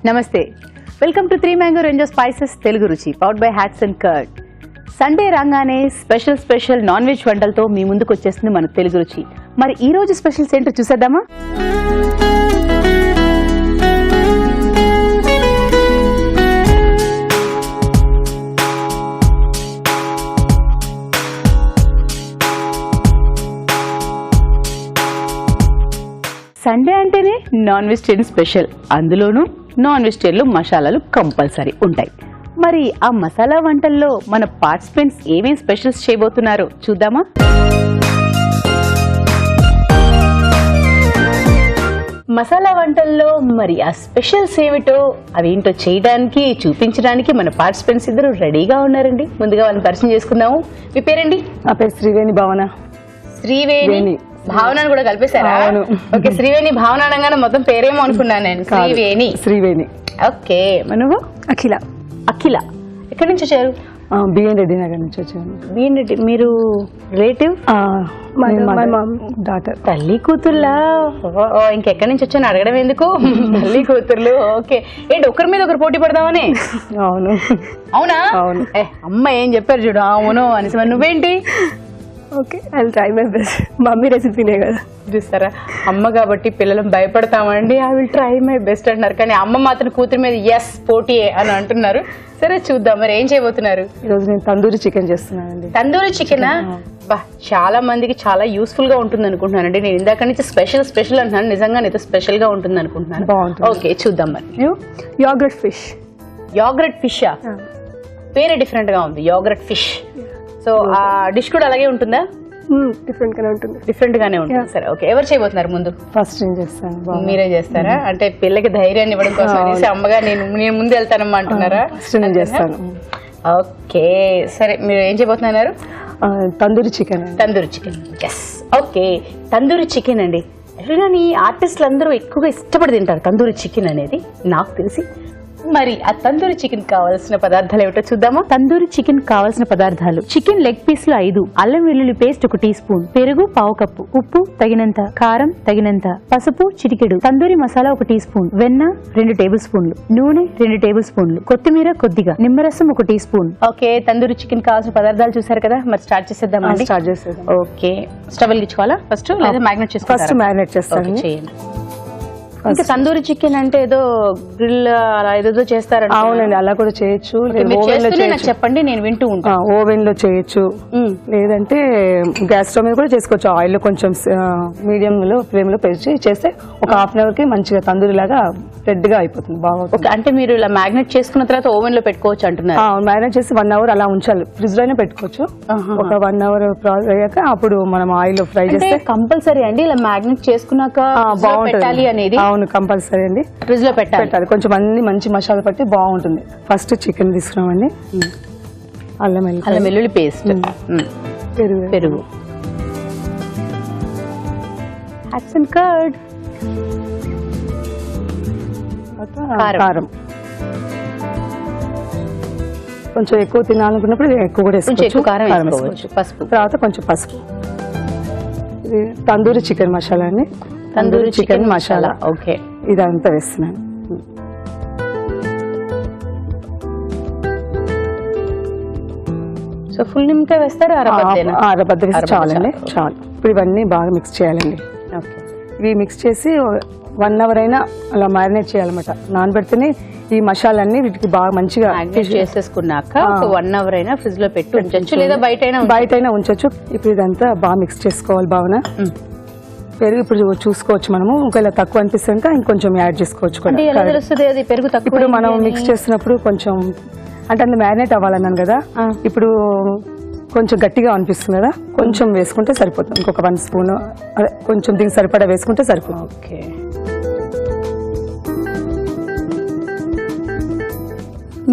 నమస్తే, welcome to 3 Mango Range of Spices Telugu Ruchi powered by hats and curd. Sunday రాగానే special non veg వంటలతో మీ ముందుకు వచ్చేస్తుంది మన తెలుగు రుచి. మరి ఈ రోజు స్పెషల్స్ ఏంటో చూసేద్దామా? సండే అంటేనే నాన్ వెజిటేరియన్ స్పెషల్, అందులోనూ నాన్ వెజిటేరియన్లో మసాలాలు కంపల్సరీ ఉంటాయి. మరి ఆ మసాలా వంటల్లో మన పార్టిసిపెంట్స్ ఏమేం స్పెషల్స్ చేయబోతున్నారో చూద్దామా? మసాలా వంటల్లో మరి ఆ స్పెషల్స్ ఏమిటో అవేంటో చేయడానికి చూపించడానికి మన పార్టిసిపెంట్స్ ఇద్దరు రెడీగా ఉన్నారండి. ముందుగా వాళ్ళని పరిచయం చేసుకుందాము. మీ పేరండి? నా పేరు శ్రీవేణి భావన. శ్రీవేణి భావన కూడా కలిపేశారా? ఓకే, శ్రీవేణి భావన అనగానే మొత్తం పేరేమో అనుకున్నాను నేను. శ్రీవేణి. ఓకే, నువ్వు? అఖిల. అఖిల ఎక్కడి నుంచి వచ్చారు? బిఎన్ రెడ్డి నగర్ నుంచి వచ్చాను. బిఎన్ రెడ్డి. మీరు రిలేటివ్? డాటర్. తల్లి కూతుర్లా? ఇంకెక్కడి నుంచి వచ్చాను అడగడం ఎందుకు, తల్లి కూతుర్లు. ఓకే, ఏంటి ఒకరి మీద ఒకరు పోటీ పడదామని? అవును. అవునా? అవును. అమ్మ ఏం చెప్పారు చూడు, అవును అనేసి. మరి నువ్వేంటి? Okay, I will try my best. Mummy రెసిపీనే కదా చూస్తారా, అమ్మ కాబట్టి పిల్లలు భయపడతామండి. I will try my best అంటున్నారు, కానీ అమ్మ మాత్రం కూతురు మీద ఎస్ పోటీయే అని అంటున్నారు. సరే చూద్దాం, మరి ఏం చేయబోతున్నారు? ఈరోజు నేను తందూరి చికెన్ చేస్తున్నానండి. తందూరి చికెనా? బా, చాలా మందికి చాలా యూస్ఫుల్ గా ఉంటుంది అనుకుంటున్నానండి. నేను ఇందాక నుంచి స్పెషల్ అంటున్నాను, నిజంగా అయితే స్పెషల్ గా ఉంటుంది అనుకుంటున్నాను. బాగుంటుంది. ఓకే చూద్దాం. మరి యోగర్ట్ ఫిష్. యోగర్ట్ ఫిషా? పేరే డిఫరెంట్ గా ఉంది, యోగర్ట్ ఫిష్. సో ఆ డిష్ కూడా అలాగే ఉంటుందా? డిఫరెంట్ గానే ఉంటుంది. డిఫరెంట్ గానే ఉంటుంది. సరే ఓకే, ఎవరు చేయబోతున్నారు ముందు? ఫస్ట్ నేను చేస్తాను. మీరే చేస్తారా? అంటే పిల్లకి ధైర్యాన్ని ఇవ్వడం కోసం అనేసి అమ్మగా నేను ముందు వెళ్తానమ్మా అంటున్నారా? నేను చేస్తాను. ఓకే సరే, మీరు ఏం చేయబోతున్నారు? Tandoori chicken. Tandoori chicken, yes. Okay, tandoori chicken అండి. కానీ ఆర్టిస్టులు అందరూ ఎక్కువగా ఇష్టపడి తింటారు తందూరి చికెన్ అనేది నాకు తెలిసి. మరి ఆ తందూరి చికెన్ కావాల్సిన పదార్థాలు ఏమిటో చూద్దామా? తందూరి చికెన్ కావాల్సిన పదార్థాలు: చికెన్ లెగ్ పీస్లు 5, అల్లం వెల్లుల్లి పేస్ట్ 1 టీ స్పూన్, పెరుగు 1/2 కప్పు, ఉప్పు తగినంత, కారం తగినంత, పసుపు చిటికెడు, తందూరి మసాలా 1 టీ స్పూన్, వెన్న 2 టేబుల్ స్పూన్లు, నూనె 2 టేబుల్ స్పూన్లు, కొత్తిమీర కొద్దిగా, నిమ్మరసం 1 teaspoon. Okay, tandoori chicken కావాల్సిన పదార్థాలు చూసారు కదా, మరి స్టార్ట్ చేసేద్దామండి. స్టార్ట్ చేసేద్దాం. ఓకే, స్టవ్ వెలిగించుకోవాలా ఫస్ట్ లేదా మ్యాగ్నెట్ చేసుకోవాలా? ఫస్ట్ మ్యాగ్నెట్ చేస్తాను. చేయండి. ఇంకా తందూరి చికెన్ అంటే ఏదో గ్రిల్ అలా ఏదో చేస్తారంట. అవునండి, అలా కూడా చేయొచ్చు. నాకు చెప్పండి, నేను వింటూ ఉంటాను. ఓవెన్ లో చేయొచ్చు, లేదంటే గ్యాస్ స్టవ్ మీద కూడా చేసుకోవచ్చు. ఆయిల్ లో కొంచెం మీడియం లో ఫ్లేమ్ లో పెంచి చేస్తే ఒక హాఫ్ అన్ అవర్ కి మంచిగా తందూరి లాగా రెడ్ గా అయిపోతుంది. బాగా. అంటే మీరు ఇలా మ్యాగ్నెట్ చేసుకున్న తర్వాత ఓవెన్ లో పెట్టుకోవచ్చు అంటున్నారు? మ్యాగ్నెట్ చేసి 1 అవర్ అలా ఉంచాలి. ఫ్రిడ్జ్ లోనే పెట్టుకోవచ్చు. ఒక 1 అవర్ అయ్యాక అప్పుడు మనం ఆయిల్ లో ఫ్రై చేస్తే కంపల్సరీ అండి ఇలా మ్యాగ్నెట్ చేసుకున్నాక బాగుంటుంది అనేది? అవును, కంపల్సరీ అండి. ఫ్రిడ్జ్ లో పెట్టాలి. కొంచెం అన్ని మంచి మసాలా పట్టి బాగుంటుంది. ఫస్ట్ చికెన్ తీసుకున్నామండి. అల్లం వెల్లుల్లి పేస్ట్, పెరుగు, హ్యాట్స్ అండ్ కర్డ్, కారం. కొంచెం ఎక్కువ తినాలనుకున్నప్పుడు ఎక్కువ కూడా వేసుకోవచ్చు. పసుపు, తర్వాత కొంచెం పసుపు. ఇది తందూరి చికెన్ మసాలా అండి. తందూరి చికెన్ మసాలా. ఓకే, ఇదంతా వేస్తున్నాను. సో ఫుల్ నిమ్మకాయ వేస్తారా? అరబద్ద వేసి చాలండి, చాలు. ఇప్పుడు ఇవన్నీ బాగా మిక్స్ చేయాలండి. ఇవి మిక్స్ చేసి 1 అవర్ అయినా అలా మ్యారినేట్ చేయాలన్నమాట. నానబెడితేనే ఈ మసాలన్నీ వీటికి బాగా మంచిగా చేసేసుకున్నాక 1 అవర్ అయినా ఫ్రిడ్జ్ లో పెట్టి ఉంచొచ్చు, లేదా బయట అయినా ఉంచొచ్చు. ఇప్పుడు ఇదంతా బాగా మిక్స్ చేసుకోవాలి. భావన పెరుగు ఇప్పుడు చూసుకోవచ్చు మనము, ఒకవేళ తక్కువ అనిపిస్తే ఇంకొంచెం యాడ్ చేసుకోవచ్చు. ఇప్పుడు మనం మిక్స్ చేస్తున్నప్పుడు కొంచెం అంటే అందులో మ్యారినేట్ అవ్వాలన్నాను కదా, ఇప్పుడు కొంచెం గట్టిగా అనిపిస్తుంది కదా, కొంచెం వేసుకుంటే సరిపోతుంది. ఇంకొక 1 స్పూన్ అదే కొంచెం దీనికి సరిపడా వేసుకుంటే సరిపోతుంది. ఓకే,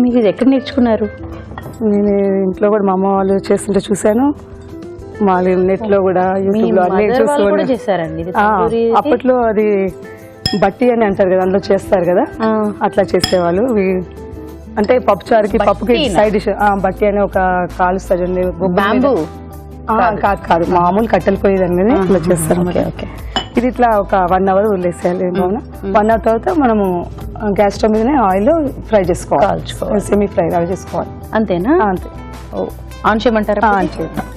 మీరు ఇది ఎక్కడ నేర్చుకున్నారు? నేను ఇంట్లో కూడా మా అమ్మ వాళ్ళు చేస్తుంటే చూశాను, మా నెట్ లో కూడా యూట్యూబ్ లో అన్ని చూస్తున్నాను. అప్పట్లో అది బట్టి అని అంటారు కదా, అందులో చేస్తారు కదా, అట్లా చేసేవాళ్ళు. అంటే పప్పుచారుకి పప్పుకి సైడ్ డిష్ బట్టి అని ఒక కాలుస్తారు. కాదు, మామూలు కట్టెలు పోయేదాన్ని మీద ఇట్లా చేస్తారు. ఇది ఇట్లా ఒక 1 అవర్ వదిలేసేయాలి. 1 అవర్ తర్వాత మనము గ్యాస్ స్టవ్ మీదనే ఆయిల్ ఫ్రై చేసుకోవాలి, కాల్చుకోవాలి. సెమీ ఫ్రై అవి చేసుకోవాలి. అంతేనా? అంతే. ఆన్ చేయమంటారా? ఆన్ చేద్దాం.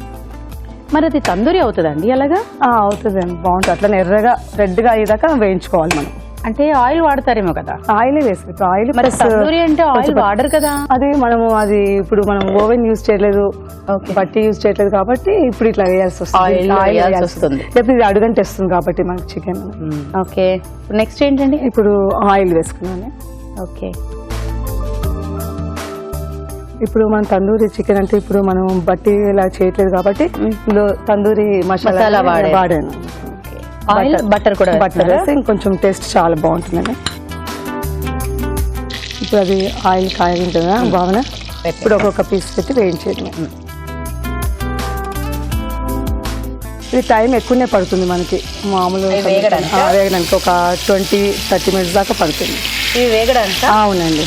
మరి అది తందూరి అవుతుందండి అలాగా? అవుతుందండి, బాగుంటుంది. అట్లా ఎర్రగా రెడ్గా అయ్యేదాకా వేయించుకోవాలి మనం. అంటే ఆయిల్ వాడతారేమో కదా? ఆయిల్ వేసి ఆయిల్ మరి తందూరి అంటే ఆయిల్ వాడరు కదా? అది ఇప్పుడు మనం ఓవెన్ యూజ్ చేయలేదు, బట్టి యూజ్ చేయట్లేదు కాబట్టి ఇప్పుడు ఇట్లా వేయాల్సి వస్తుంది. ఆయిల్ వస్తుంది, లేకపోతే ఇది అడుగంటేస్తుంది కాబట్టి మనకి చికెన్. ఓకే, నెక్స్ట్ ఏంటండి? ఇప్పుడు ఆయిల్ వేసుకున్నాను. ఓకే, ఇప్పుడు మనం తందూరి చికెన్ అంటే ఇప్పుడు మనం బట్టి ఇలా చేయట్లేదు కాబట్టి ఇందులో తందూరి మసాలా వాడాను. ఆయిల్ బటర్ కూడా వేస్తే ఇంకొంచెం టేస్ట్ చాలా బాగుంటుందండి. ఇప్పుడు అది ఆయిల్ కాగింది కదా బాగా, ఇప్పుడు ఒక్కొక్క పీస్ పెట్టి వేయించేది. ఇది టైం ఎక్కువనే పడుతుంది మనకి, మామూలు వేగడానికి ఒక 20-30 minutes దాకా పడుతుంది. ఇవి వేగడానికి? అవునండి,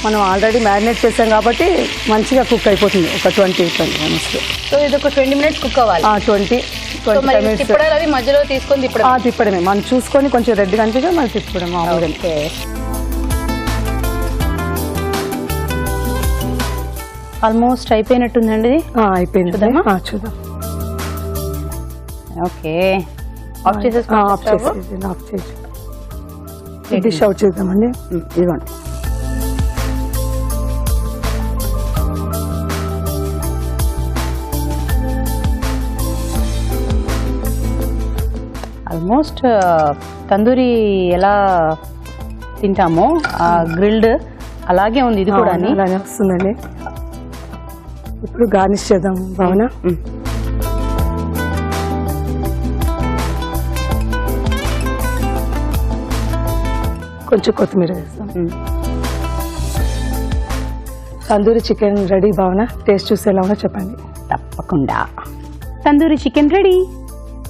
మనం ఆల్రెడీ మ్యారినేట్ చేసాం కాబట్టి మంచిగా కుక్ అయిపోతుంది ఒక 20 minutes. సో ఇది ఒక 20 minutes కుక్ అవ్వాలి. 20-25 minutes మధ్యలో తీసుకొని తిప్పడమే, మనం చూసుకొని కొంచెం రెడ్గా అనిపిస్తే మనం తిప్పడం మామూలుగా. ఆల్మోస్ట్ అయిపోయినట్టుందండి. అయిపోయింది, చూద్దాం. ఓకే, ఆఫ్ చేసి డిష్ అవుట్ చేద్దామండి. ఇదిగోండి. ఆల్మోస్ట్ తందూరి ఎలా తింటామో గ్రిల్డ్ అలాగే ఉంది, ఇది కూడా అలానే వస్తుందండి. ఇప్పుడు గార్నిష్ చేద్దాం భావన. కొంచెం కొత్తిమీర వేస్తాం. తందూరి చికెన్ రెడీ భావన. టేస్ట్ చూసి ఎలా ఉన్నా చెప్పండి. తప్పకుండా. Tandoori chicken ready.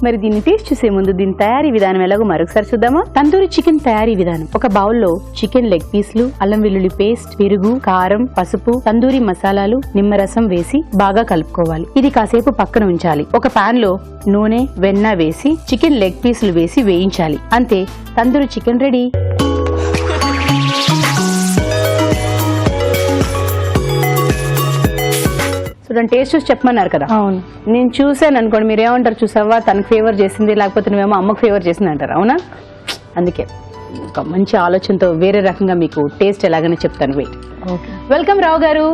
మరి దీన్ని టేస్ట్ చూసే ముందు దీని తయారీ విధానం ఎలాగో మరొకసారి చూద్దామా? తందూరి చికెన్ తయారీ విధానం: ఒక బౌల్లో చికెన్ లెగ్ పీస్లు, అల్లం వెల్లుల్లి పేస్ట్, పెరుగు, కారం, పసుపు, తందూరి మసాలాలు, నిమ్మరసం వేసి బాగా కలుపుకోవాలి. ఇది కాసేపు పక్కన ఉంచాలి. ఒక పాన్ లో నూనె, వెన్న వేసి చికెన్ లెగ్ పీసులు వేసి వేయించాలి. అంతే, తందూరి చికెన్ రెడీ. చూడండి, టేస్ట్ చూసి చెప్పమన్నారు కదా. అవును, నేను చూసాను అనుకోండి, మీరు ఏమంటారు? చూసావా, తనకు ఫేవర్ చేసింది, లేకపోతే నువ్వేమో అమ్మకు ఫేవర్ చేసింది అంటారు. అవునా? అందుకే ఒక మంచి ఆలోచనతో వేరే రకంగా మీకు టేస్ట్ ఎలాగనే చెప్తాను. వెయిట్. వెల్కమ్ రావు గారు.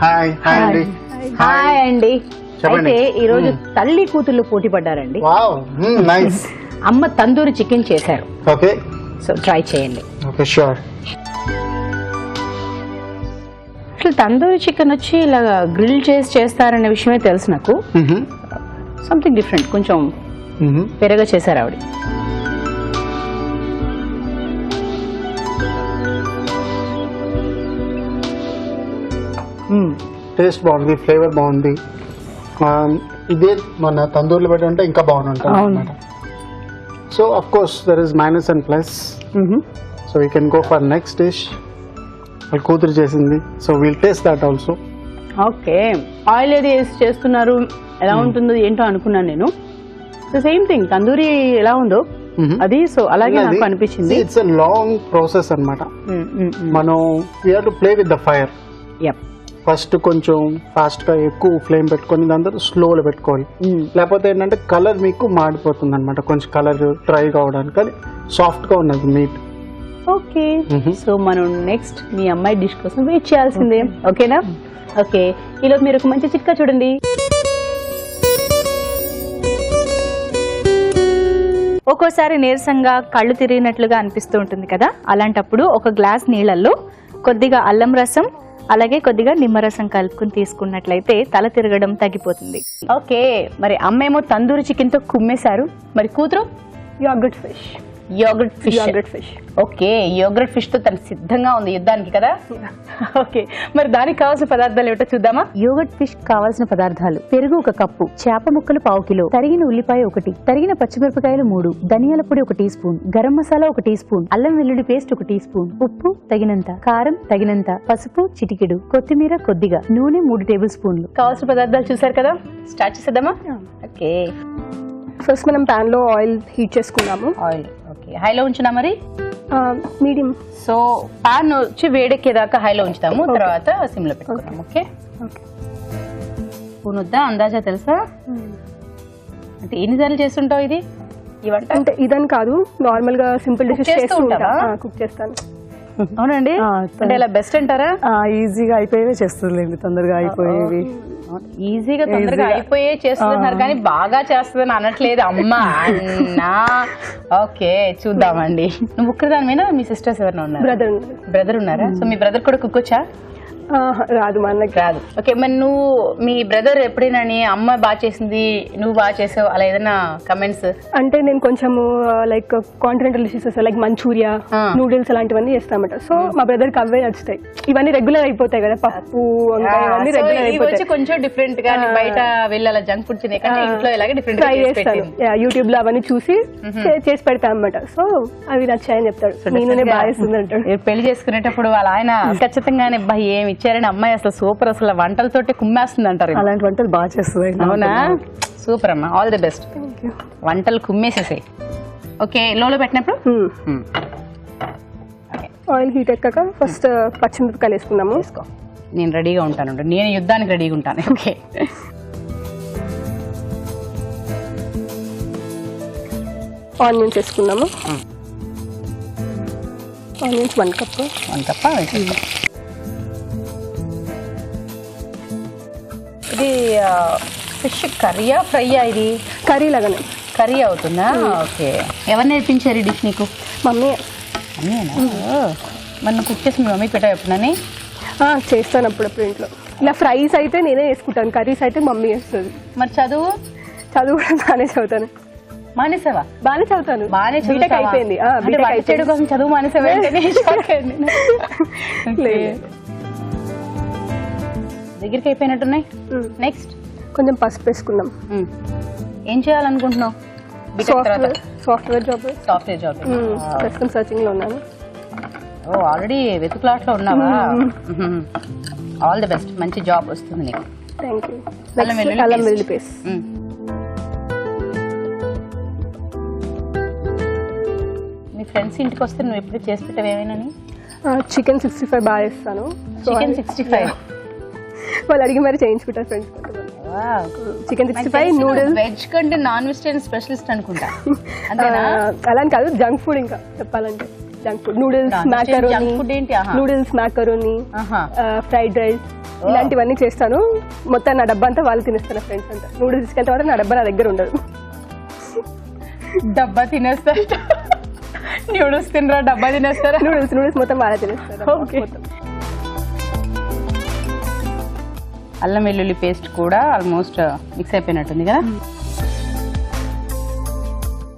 హాయ్ అండి. అయితే ఈ రోజు తల్లి కూతుళ్ళు పోటీ పడ్డారండి. అమ్మ తందూరి చికెన్ చేశారు. ఓకే, సో ట్రై చేయండి. Okay, sure. అసలు తందూరి చికెన్ వచ్చి ఇలాగా గ్రిల్ చేసి చేస్తారనే విషయమే తెలుసు నాకు. సంథింగ్ డిఫరెంట్, కొంచెం పెరగ చేశారు ఆవిడ. టేస్ట్ బాగుంది, ఫ్లేవర్ బాగుంది. ఇదే మన తందూరులో పెట్టి ఉంటే ఇంకా బాగుంటుంది అన్నమాట. So of course there is minus and plus. So we can go for next dish. వాళ్ళ కూతురు చేసింది, so will taste that also. Okay, oil ఏది వేసి చేస్తున్నారు, ఎలా ఉంటుందో ఏంటో అనుకున్నాను నేను. సేమ్ థింగ్ తందూరి ఎలా ఉందో అది, సో అలాగే నాకు అనిపించింది. ఇట్స్ ఎ లాంగ్ ప్రాసెస్ అన్నమాట. మనం we have to play with the fire. First కొంచెం ఫాస్ట్ గా ఎక్కువ ఫ్లేమ్ పెట్టుకొని దాని తర్వాత స్లోలో పెట్టుకోవాలి. లేకపోతే ఏంటంటే కలర్ మీకు మాడిపోతుంది అనమాట, కొంచెం కలర్ డ్రై కావడానికి. కానీ సాఫ్ట్ గా ఉన్నది మీట్. ఓకే, సో మనం నెక్స్ట్ మీ అమ్మాయి డిష్ కోసం వెయిట్ చేయాల్సిందే. ఓకేనా? ఓకే, ఈలోపు మీరు ఒక మంచి చిట్కా చూడండి. ఒక్కోసారి నీరసంగా కళ్ళు తిరిగినట్లుగా అనిపిస్తూ ఉంటుంది కదా, అలాంటప్పుడు ఒక గ్లాస్ నీళ్లలో కొద్దిగా అల్లం రసం అలాగే కొద్దిగా నిమ్మరసం కలుపుకుని తీసుకున్నట్లయితే తల తిరగడం తగ్గిపోతుంది. ఓకే, మరి అమ్మేమో తందూరి చికెన్ తో కుమ్మేశారు, మరి కూతురు yoghurt fish. Okay, yoghurt fish తో తను సిద్ధంగా ఉంది యుద్ధానికి కదా. ఓకే, మరి దానికి కావాల్సిన పదార్థాలు ఏమిటో చూద్దామా? యోగర్ట్ ఫిష్ కావాల్సిన పదార్థాలు: పెరుగు 1 కప్పు, చేప ముక్కలు 1/4 కిలో, తరిగిన ఉల్లిపాయ 1, తరిగిన పచ్చిమిరపకాయలు 3, ధనియాల పొడి 1 teaspoon, garam masala 1 teaspoon, అల్లం వెల్లుల్లి పేస్ట్ 1 టీ స్పూన్, ఉప్పు తగినంత, కారం తగినంత, పసుపు చిటికెడు, కొత్తిమీర కొద్దిగా, నూనె 3 టేబుల్ స్పూన్లు. కావాల్సిన పదార్థాలు చూసారు కదా, స్టార్ట్ చేసేద్దామా? ఓకే, ఫస్ట్ మనం ప్యాన్ లో ఆయిల్ హీట్ చేసుకున్నాము. ఆయిల్ ఓకే, హైలో ఉంచినా మరి? మీడియం. సో పాన్ వచ్చి వేడెక్కేదాకా హైలో ఉంచుతాము, తర్వాత సిమ్ లో పెట్టుకుంటాం. ఓకే, స్పూన్ వద్దా అందాజా తెలుసా? అంటే ఎన్నిసార్లు చేస్తుంటావు ఇది ఈ వంట? అంటే ఇదని కాదు, నార్మల్ గా సింపుల్ డిషెస్ చేస్తూ ఉంటావా? కుక్ చేస్తాను. అవునండి, అంటే ఇలా బెస్ట్ అంటారా? ఈజీగా అయిపోయేవే చేస్తుందిలేండి, తొందరగా అయిపోయేవి. ఈజీగా తొందరగా అయిపోయే చేస్తున్నారు కానీ బాగా చేస్తుందని అనట్లేదు అమ్మా అన్నా. ఓకే చూద్దామండి. నువ్వు ఒక్కదానివేనా, మీ సిస్టర్స్ ఎవరైనా ఉన్నారు? బ్రదర్ ఉన్నారా? సో మీ బ్రదర్ కూడా కుక్ వచ్చా? రాదు, మా అన్నకి రాదు. ఓకే, మరి నువ్వు మీ బ్రదర్ ఎప్పుడైనా అమ్మ బాగా చేసింది నువ్వు బాగా చేసావు అలా ఏదైనా కమెంట్స్? అంటే నేను కొంచెం like continental dishes like Manchuria, noodles అలాంటివన్నీ చేస్తామట. సో మా బ్రదర్ కి అవే నచ్చుతాయి. ఇవన్నీ రెగ్యులర్ అయిపోతాయి కదా, పప్పు ఇవన్నీ రెగ్యులర్ అయిపోతాయి. కొంచెం డిఫరెంట్ గా బయట వెళ్ళి అలా జంక్ ఫుడ్ తినే కంటే ఇంట్లో ఇలాగే డిఫరెంట్ ట్రై చేస్తాను. యూట్యూబ్ లో అవన్నీ చూసి చేసి పెడతా అనమాట. సో అవి నచ్చాయని చెప్తాడు, నేనే బాగా చేస్తుంది అంటాడు. పెళ్లి చేసుకునేటప్పుడు వాళ్ళ ఆయన ఖచ్చితంగానే ఏమి ఇచ్చారని అమ్మాయి అసలు సూపర్, అసలు వంటలతోటి కుమ్మేస్తుంది అంటారు. అలాంటి వంటలు బాగా చేస్తుంది. అవునా? సూపర్ అమ్మా, ఆల్ ది బెస్ట్. వంటలు కుమ్మేసేసాయి. ఓకే, లోలో పెట్టినప్పుడు ఆయిల్ హీట్ ఎక్కాక ఫస్ట్ పచ్చిమిరపకాయలు వేసుకున్నాము. వేసుకో, నేను రెడీగా ఉంటాను, నేను యుద్ధానికి రెడీగా ఉంటాను. ఓకే, ఆనియన్స్ వేసుకున్నాము. Onions 1 cup. 1 కప్ వేసేస్తాం. ఇది ఫిష్ కర్రీయా ఫ్రైయా? ఇది కర్రీ లాగానే. కర్రీ అవుతుందా? ఓకే, ఎవరు నేర్పించారు ఈ డిష్ నీకు? మమ్మీ. మమ్మీనా? మరి నువ్వు కుక్ చేసి మీ మమ్మీ పెట్టావు ఎప్పుడని? చేస్తాను అప్పుడప్పుడు ఇంట్లో. ఇలా ఫ్రైస్ అయితే నేనే వేసుకుంటాను, కర్రీస్ అయితే మమ్మీ వేస్తుంది. మరి చదువు? చదువు కూడా బాగానే చదువుతాను. మానేసావా? బాగానే చదువుతాను, బాగానే బీటెక్ అయిపోయింది. బీటెక్ కోసం చదువు మానేసావా? దగ్గరికి అయిపోయినట్టున్నాయి. నెక్స్ట్ కొంచెం పసుపు వేసుకుందాం. ఏం చేయాలనుకుంటున్నావు? Software job. సాఫ్ట్వేర్ జాబ్ ప్రస్తుతం సర్చింగ్ లో ఉన్నాను. ఓ, ఆల్రెడీ వెతుకులాట్ లో ఉన్నావా? ఆల్ ది బెస్ట్, మంచి జాబ్ వస్తుంది నీకు. Thank you. అల్లం వెల్లుల్లి పేస్ట్. మీ ఫ్రెండ్స్ ఇంటికి వస్తే నువ్వు ఎప్పుడు చేసి పెట్టావు ఏమైనా? చికెన్ 65 బాగా చేస్తాను. చికెన్ 65 వాళ్ళు అడిగి మరి చేయించుకుంటారు ఫ్రెండ్స్. Chicken 65, noodles. వెజ్ కంటే నాన్ వెజిటేరియన్ స్పెషలిస్ట్ అనుకుంటా, అంతేనా? అలా కాదు, జంక్ ఫుడ్. ఇంకా చెప్పాలంటే junk food, noodles, macaroni. Noodles, macaroni, fried rice ఇలాంటివన్నీ చేస్తాను. మొత్తం నా డబ్బా అంతా వాళ్ళు తినేస్తాను. ఫ్రెండ్స్ అంతా నూడిల్స్ తీసుకెళ్తే మాత్రం నా డబ్బా నా దగ్గర ఉండదు. డబ్బా తినేస్తారు. నూడిల్స్ తినరా, డబ్బా తినేస్తారా? నూడిల్స్ మొత్తం వాళ్ళే తినేస్తారు. అల్లం వెల్లుల్లి పేస్ట్ కూడా ఆల్మోస్ట్ మిక్స్ అయిపోయినట్టుంది కదా.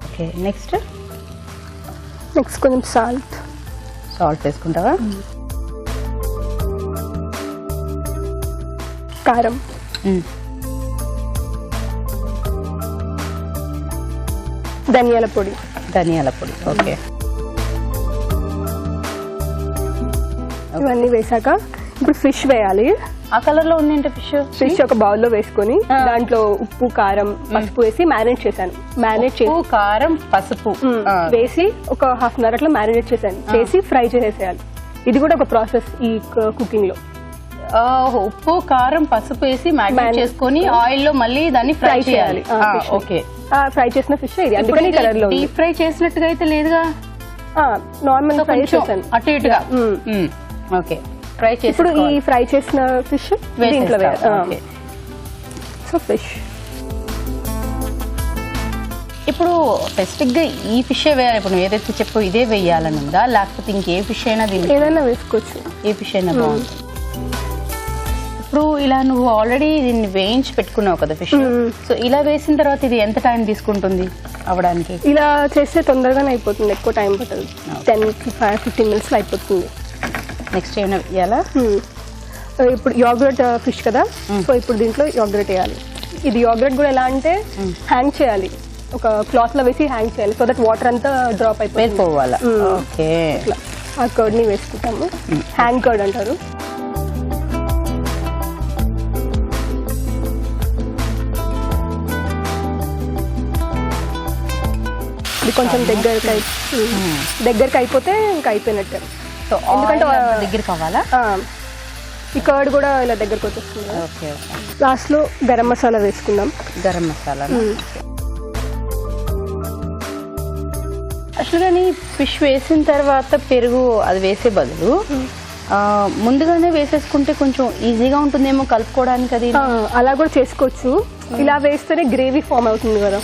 ఓకే, నెక్స్ట్ కొంచెం సాల్ట్ వేసుకుంటావా? కారం, ధనియాల పొడి. ఓకే, ఇవన్నీ వేసాక ఇప్పుడు ఫిష్ వేయాలి. ఆ కలర్ లో ఉంది ఫిష్ ఒక బౌల్ లో వేసుకొని దాంట్లో ఉప్పు, కారం, పసుపు వేసి మ్యారినేట్ చేశాను. కారం, పసుపు వేసి ఒక హాఫ్ అన్ అవర్ అట్లా మ్యారినేట్ చేసి ఫ్రై చేసేయాలి. ఇది కూడా ఒక ప్రాసెస్ ఈ కుకింగ్ లో. ఉప్పు, కారం, పసుపు వేసి మ్యారినేట్ చేసుకొని ఆయిల్ లో మళ్ళీ దాన్ని ఫ్రై చేయాలి. ఓకే, ఫ్రై చేసిన ఫిష్ ఇది. అందుకని కలర్ లో డీప్ ఫ్రై చేసినట్టుగా అయితే లేదుగా, నార్మల్ ఫ్రై చేశాను అటు ఇటుగా. ఓకే, ఫ్రై చేసి ఇప్పుడు ఈ ఫ్రై చేసిన ఫిష్ దీంట్లో వేయాలి. సో ఫిష్ ఇప్పుడు స్పెసిఫిక్ గా ఈ ఫిష్ వేయాలి. ఇప్పుడు నువ్వు ఏదైతే చెప్పు ఇదే వేయాలని ఉందా, లేకపోతే ఇంకే ఫిష్ అయినా ఏదైనా వేసుకోవచ్చు? ఏ ఫిష్ అయినా బాగుంటుంది. ఇప్పుడు ఇలా నువ్వు ఆల్రెడీ దీన్ని వేయించి పెట్టుకున్నావు కదా ఫిష్, సో ఇలా వేసిన తర్వాత ఇది ఎంత టైం తీసుకుంటుంది అవడానికి? ఇలా చేస్తే తొందరగానే అయిపోతుంది, ఎక్కువ టైం పట్టదు. 10-15 minutes లో అయిపోతుంది. నెక్స్ట్ ఏమైనా వేయాలా? ఇప్పుడు యోగర్ట్ ఫిష్ కదా, సో ఇప్పుడు దీంట్లో యోగర్ట్ వేయాలి. ఇది యోగర్ట్ కూడా ఎలా అంటే హ్యాంగ్ చేయాలి, ఒక క్లాత్ లో వేసి హ్యాంగ్ చేయాలి, సో దట్ వాటర్ అంతా డ్రాప్ అయిపోవాలి. ఓకే, ఆ కర్డ్ ని వేసుకుంటాము, హ్యాంగ్ కర్డ్ అంటారు. ఇది కొంచెం దగ్గరికి అయిపోతే ఇంకా అయిపోయినట్టే. సో ఎందుకంటే దగ్గర కావాలా? ఈ కర్డ్ కూడా ఇలా దగ్గరకు వచ్చేస్తుంది. Okay okay. లాస్ట్లో గరం మసాలా వేసుకుందాం. గరం మసాలా అసలు కానీ ఫిష్ వేసిన తర్వాత పెరుగు అది వేసే బదులు ముందుగానే వేసేసుకుంటే కొంచెం ఈజీగా ఉంటుందేమో కలుపుకోవడానికి. అది అలా కూడా చేసుకోవచ్చు. ఇలా వేస్తేనే గ్రేవీ ఫామ్ అవుతుంది కదా.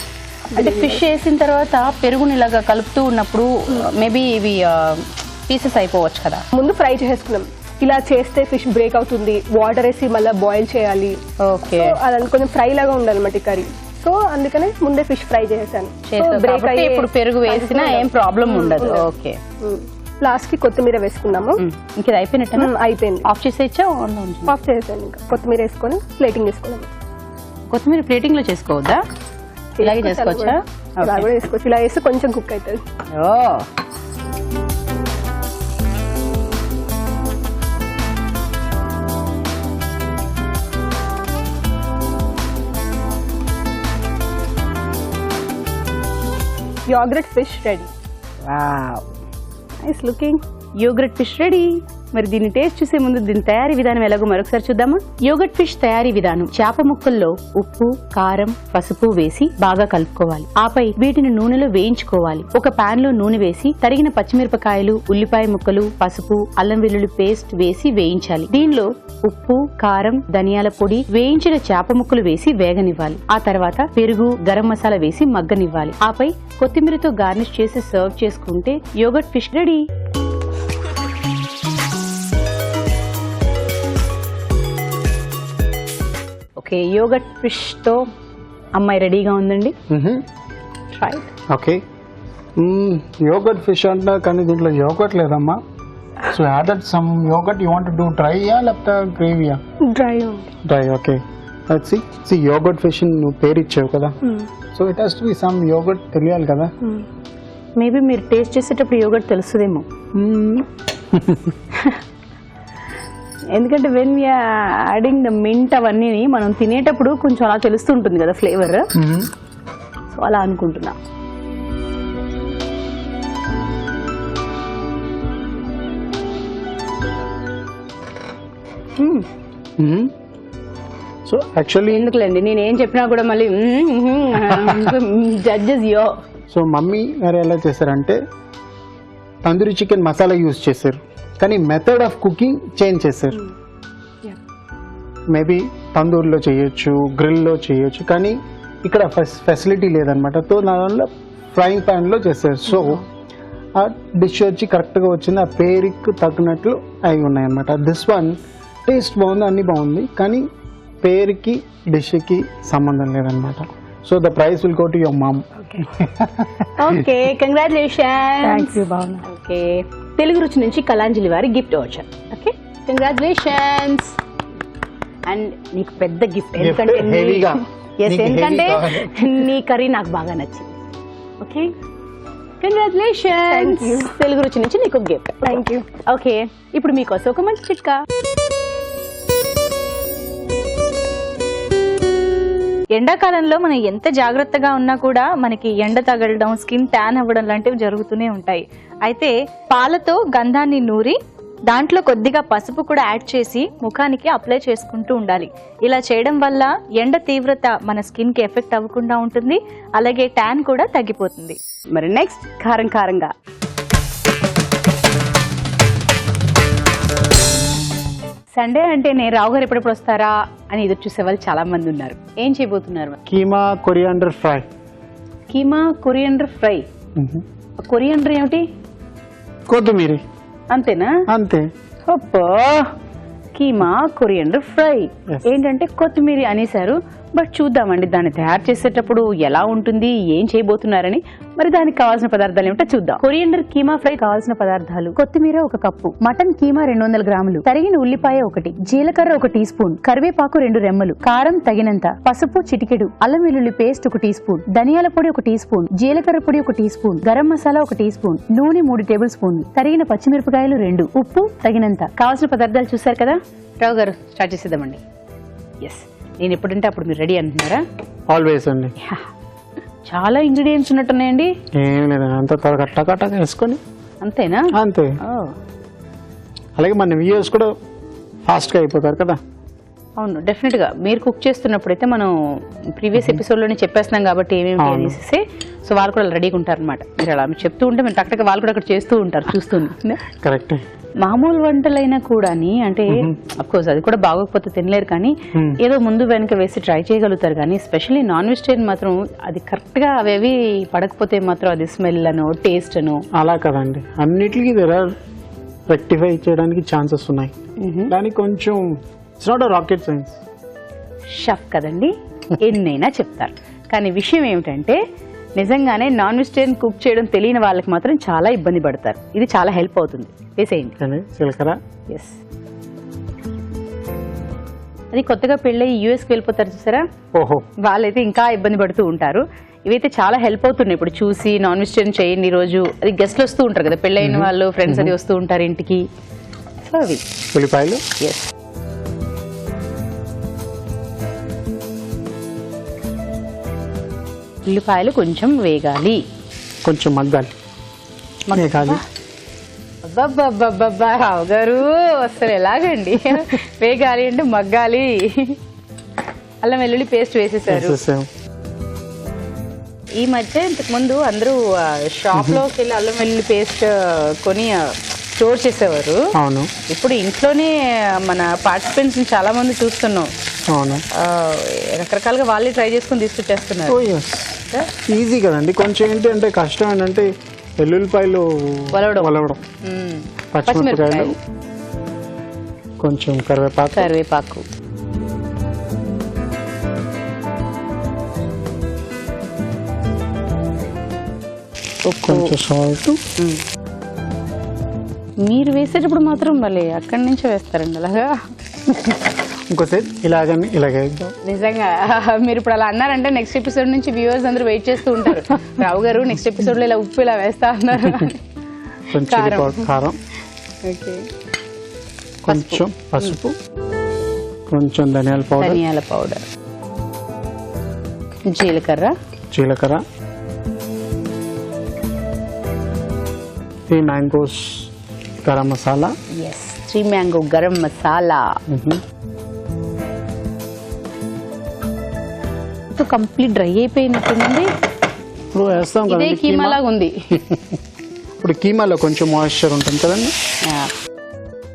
అంటే ఫిష్ వేసిన తర్వాత పెరుగుని ఇలాగా కలుపుతూ ఉన్నప్పుడు మేబీ ఇవి పీసెస్ అయిపోవచ్చు కదా. ముందు ఫ్రై చేసుకున్నాం. ఇలా చేస్తే ఫిష్ బ్రేక్ అవుతుంది. వాటర్ వేసి మళ్ళీ బాయిల్ చేయాలి. ఓకే. అదంతా కొంచెం ఫ్రై లాగా ఉండాలన్నమాట కర్రీ. సో అందుకనే ముందే ఫిష్ ఫ్రై చేసాను. ఇప్పుడు పెరుగు వేసినా ఏం ప్రాబ్లం ఉండదు. ఓకే. లాస్ట్ కి కొత్తిమీర వేసుకున్నాము. ఇంకా అయిపోయినట్టు అయిపోయింది. ఆఫ్ చేసేచ్చా? ఆఫ్ చేసాను. ఇంకా కొత్తిమీర వేసుకొని ప్లేటింగ్ వేసుకున్నాము. కొత్తిమీర ప్లేటింగ్ లో చేసుకోవద్దా? ఇలాగే చేసుకోవచ్చా? ఇలా కూడా వేసుకోవచ్చు. ఇలా వేస్తే కొంచెం కుక్ అవుతుంది. ఓ yogurt fish ready. Wow, nice looking. Yogurt fish ready. మరి దీన్ని టేస్ట్ చూసే ముందు దీని తయారీ విధానం ఎలాగో మరొకసారి చూద్దామా? యోగర్ట్ ఫిష్ తయారీ విధానం: చేప ముక్కల్లో ఉప్పు, కారం, పసుపు వేసి బాగా కలుపుకోవాలి. ఆపై వీటిని నూనెలో వేయించుకోవాలి. ఒక పాన్ లో నూనె వేసి తరిగిన పచ్చిమిరపకాయలు, ఉల్లిపాయ ముక్కలు, పసుపు, అల్లం వెల్లుల్లి పేస్ట్ వేసి వేయించాలి. దీనిలో ఉప్పు, కారం, ధనియాల పొడి, వేయించిన చేప ముక్కలు వేసి వేగనివ్వాలి. ఆ తర్వాత పెరుగు, గరం మసాలా వేసి మగ్గనివ్వాలి. ఆపై కొత్తిమీరతో గార్నిష్ చేసి సర్వ్ చేసుకుంటే yoghurt fish ready. Okay, yoghurt fish తో అమ్మాయి రెడీగా ఉందండి. ట్రై. ఓకే, యోగర్ట్ ఫిష్ అంటున్నా కానీ దీంట్లో యోగర్ట్ లేదమ్మా. So added some yogurt. You want to do డ్రైయా లేకపోతే గ్రేవీయా? Dry. Okay, let's see. Yogurt fish నువ్వు పేరు ఇచ్చావు కదా, so it has to be some yogurt తెలియాలి కదా. మేబీ మీరు టేస్ట్ చేసేటప్పుడు యోగర్ట్ తెలుస్తుందేమో. ఎందుకంటే when we are adding the mint అవన్నీ మనం తినేటప్పుడు కొంచెం అలా తెలుస్తుంటుంది కదా ఫ్లేవర్. సో అలా అనుకుంటున్నా. సో యాక్చువల్లీ ఎందుకులేండి, నేను ఏం చెప్పినా కూడా మళ్ళీ జడ్జెస్ యో. సో మమ్మీ గారు ఎలా చేశారంటే తందూరి చికెన్ మసాలా యూజ్ చేశారు, కానీ మెథడ్ ఆఫ్ కుకింగ్ చేంజ్ చేశారు. మేబీ తందూరిలో చేయొచ్చు, గ్రిల్లో చేయొచ్చు, కానీ ఇక్కడ ఫెసిలిటీ లేదనమాట. సో దానివల్ల ఫ్రైయింగ్ ప్యాన్లో చేశారు. సో ఆ డిష్ వచ్చి కరెక్ట్గా వచ్చింది, ఆ పేరుకి తగ్గినట్లు అవి ఉన్నాయన్నమాట. దిస్ వన్ టేస్ట్ బాగుంది, అన్నీ బాగుంది, కానీ పేరుకి డిష్కి సంబంధం లేదనమాట. So the price will go to your mom. Okay, congratulation. Thank you బాగున్నా. ఓకే, తెలుగు రుచి నుంచి కళాంజలి వారి గిఫ్ట్ వచ్చారు. Okay, congratulations. అండ్ నీకు పెద్ద గిఫ్ట్, ఎందుకంటే నీ కర్రీ నాకు బాగా నచ్చింది. Okay, congratulations. తెలుగు రుచి నుంచి నీకు గిఫ్ట్. Thank you. ఓకే, ఇప్పుడు మీకోసం ఒక మంచి చిట్కా. ఎండాకాలంలో మనం ఎంత జాగ్రత్తగా ఉన్నా కూడా మనకి ఎండ తగలడం, స్కిన్ ట్యాన్ అవ్వడం లాంటివి జరుగుతూనే ఉంటాయి. అయితే పాలతో గంధాన్ని నూరి దాంట్లో కొద్దిగా పసుపు కూడా యాడ్ చేసి ముఖానికి అప్లై చేసుకుంటూ ఉండాలి. ఇలా చేయడం వల్ల ఎండ తీవ్రత మన స్కిన్ కి ఎఫెక్ట్ అవ్వకుండా ఉంటుంది, అలాగే ట్యాన్ కూడా తగ్గిపోతుంది. మరి నెక్స్ట్ కారం కారంగా సండే అంటే నేను రావు గారు ఎప్పుడెప్పుడు వస్తారా అని ఎదురు చూసే వాళ్ళు చాలా మంది ఉన్నారు. ఏం చేయబోతున్నారు? Keema coriander fry. Keema coriander fry. Coriander ఏమిటి? కొత్తిమీర. అంతేనా? అంతే. అబ్బా, కీమా కొరియాండర్ ఫ్రై ఏంటంటే కొత్తిమీర అనేసారు. బట్ చూద్దామండి దాన్ని తయారు చేసేటప్పుడు ఎలా ఉంటుంది, ఏం చేయబోతున్నారని. మరి దానికి కావాల్సిన పదార్థాలు ఏమిటో చూద్దాం. కొరియాండర్ కీమా ఫ్రై కావాల్సిన పదార్థాలు: కొత్తిమీర 1 కప్పు, మటన్ కీమా 200 గ్రాములు, తరిగిన ఉల్లిపాయ 1, జీలకర్ర 1 టీ స్పూన్, కరివేపాకు 2 రెమ్మలు, కారం తగినంత, పసుపు చిటికెడు, అల్లం వెల్లుల్లి పేస్ట్ 1 టీ స్పూన్, ధనియాల పొడి 1 టీ స్పూన్, జీలకర్ర పొడి 1 teaspoon, garam masala 1 teaspoon, నూనె 3 టేబుల్ స్పూన్లు, తరిగిన పచ్చిమిరపకాయలు 2, ఉప్పు తగినంత. కావాల్సిన పదార్థాలు చూసారు కదా. రావు గారు స్టార్ట్ చేసేద్దామండి. ఎస్, నేను ఎప్పుడంటే అప్పుడు మీరు రెడీ అంటున్నారా? ఆల్వేస్ అండి. చాలా ఇంగ్రీడియంట్స్ ఉన్నట్టున్నాయండి. ఏం లేదండి, అంత త్వరగా టకా వేసుకొని అంతేనా? అంతే. అలాగే మన వ్యూయర్స్ కూడా ఫాస్ట్గా అయిపోతారు కదా. అవును, డెఫినెట్ గా మీరు కుక్ చేస్తున్నప్పుడు అయితే మనం ప్రీవియస్ ఎపిసోడ్ లోనే చెప్పేస్తున్నాం కాబట్టి ఏమేమి అనేసి, సో వాళ్ళు కూడా రెడీగా ఉంటారు అనమాట. మీరు అలా మీరు చెప్తూ ఉంటే మీరు టక్టక వాళ్ళు కూడా అక్కడ చేస్తూ ఉంటారు చూస్తుంది. కరెక్ట్. మామూలు వంటలైనా కూడా అంటే అఫ్కోర్స్ అది కూడా బాగోకపోతే తినలేరు, కానీ ఏదో ముందు వెనక వేసి ట్రై చేయగలుగుతారు. కానీ స్పెషల్లీ నాన్ వెజిటేరియన్ మాత్రం అది కరెక్ట్ గా అవేవి పడకపోతే మాత్రం అది స్మెల్ అనో టేస్ట్ అనో అలా కదండి, అన్నిటికీ రెక్టిఫై చేయడానికి ఛాన్సెస్ ఉన్నాయి. దానికి కొంచెం it's not rocket science. Chef కదండి, ఎన్నైనా చెప్తారు. కానీ విషయం ఏమిటంటే నిజంగానే నాన్ వెజిటేరియన్ కుక్ చేయడం తెలియని వాళ్ళకి మాత్రం చాలా ఇబ్బంది పడతారు. ఇది చాలా హెల్ప్ అవుతుంది. వేసేయండి. జీలకర్ర. ఎస్, అది కొత్తగా పెళ్ళి యూఎస్కి వెళ్ళిపోతారు చూసారా, ఓహో, వాళ్ళైతే ఇంకా ఇబ్బంది పడుతూ ఉంటారు. ఇవైతే చాలా హెల్ప్ అవుతున్నాయి. ఇప్పుడు చూసి నాన్ వెజిటేరియన్ చేయండి ఈ రోజు, అది గెస్ట్లు వస్తూ ఉంటారు కదా, పెళ్ళైన వాళ్ళు ఫ్రెండ్స్ అది వస్తూ ఉంటారు ఇంటికి. సో అవి ఉల్లిపాయలు. ఎస్, ఉల్లిపాయలు కొంచెం వేగాలి, కొంచెం మగ్గాలి. అబ్బబ్బబ్బబ్బబ్బా రావు గారు అసలు ఎలాగండి, వేగాలి అంటే మగ్గాలి. అల్లం వెల్లుల్లి పేస్ట్ వేసేసారు. ఈ మధ్య ఇంతకు ముందు అందరూ షాప్ లోకి వెళ్ళి అల్లం వెల్లుల్లి పేస్ట్ కొని స్టోర్ చేసేవారు. అవును, ఇప్పుడు ఇంట్లోనే మన పార్టిసిపెంట్స్ చాలా మంది చూస్తున్నాం. అవును, రకరకాలుగా వాళ్ళే ట్రై చేసుకుని తీసుకొచ్చేస్తున్నారు. ఈజీ కదండి. కొంచెం ఏంటంటే కష్టం ఏంటంటే వెల్లుల్లిపాయలు వలవడం, పచ్చిమిరపకాయలు, కొంచెం కరివేపాకు, కొంచెం సాల్ట్. మీరు వేసేటప్పుడు మాత్రం మళ్ళీ అక్కడి నుంచే వేస్తారండి అలాగా. ఇంకోసేపు ఇలాగని ఇలాగే నిజంగా మీరు ఇప్పుడు అలా అన్నారంటే నెక్స్ట్ ఎపిసోడ్ నుంచి వ్యూవర్స్ అందరూ వెయిట్ చేస్తూ ఉంటారు. రావు గారు నెక్స్ట్ ఎపిసోడ్ లో ఇలా ఉప్పు ఇలా వేస్తా అన్నారు. కొంచెం కారం, కొంచెం పసుపు, కొంచెం ధనియాల పౌడర్, జీలకర్ర, ఈ mangoes garam masala. Yes, 3 mango garam masala. Complete dry అయిపోయినట్టుంది. ఇప్పుడు వేస్తాం కదా, ఇదే కీమా లాగా ఉంది. ఇప్పుడు కీమాలో కొంచెం మాయిశ్చర్ ఉంటుంది కదండి,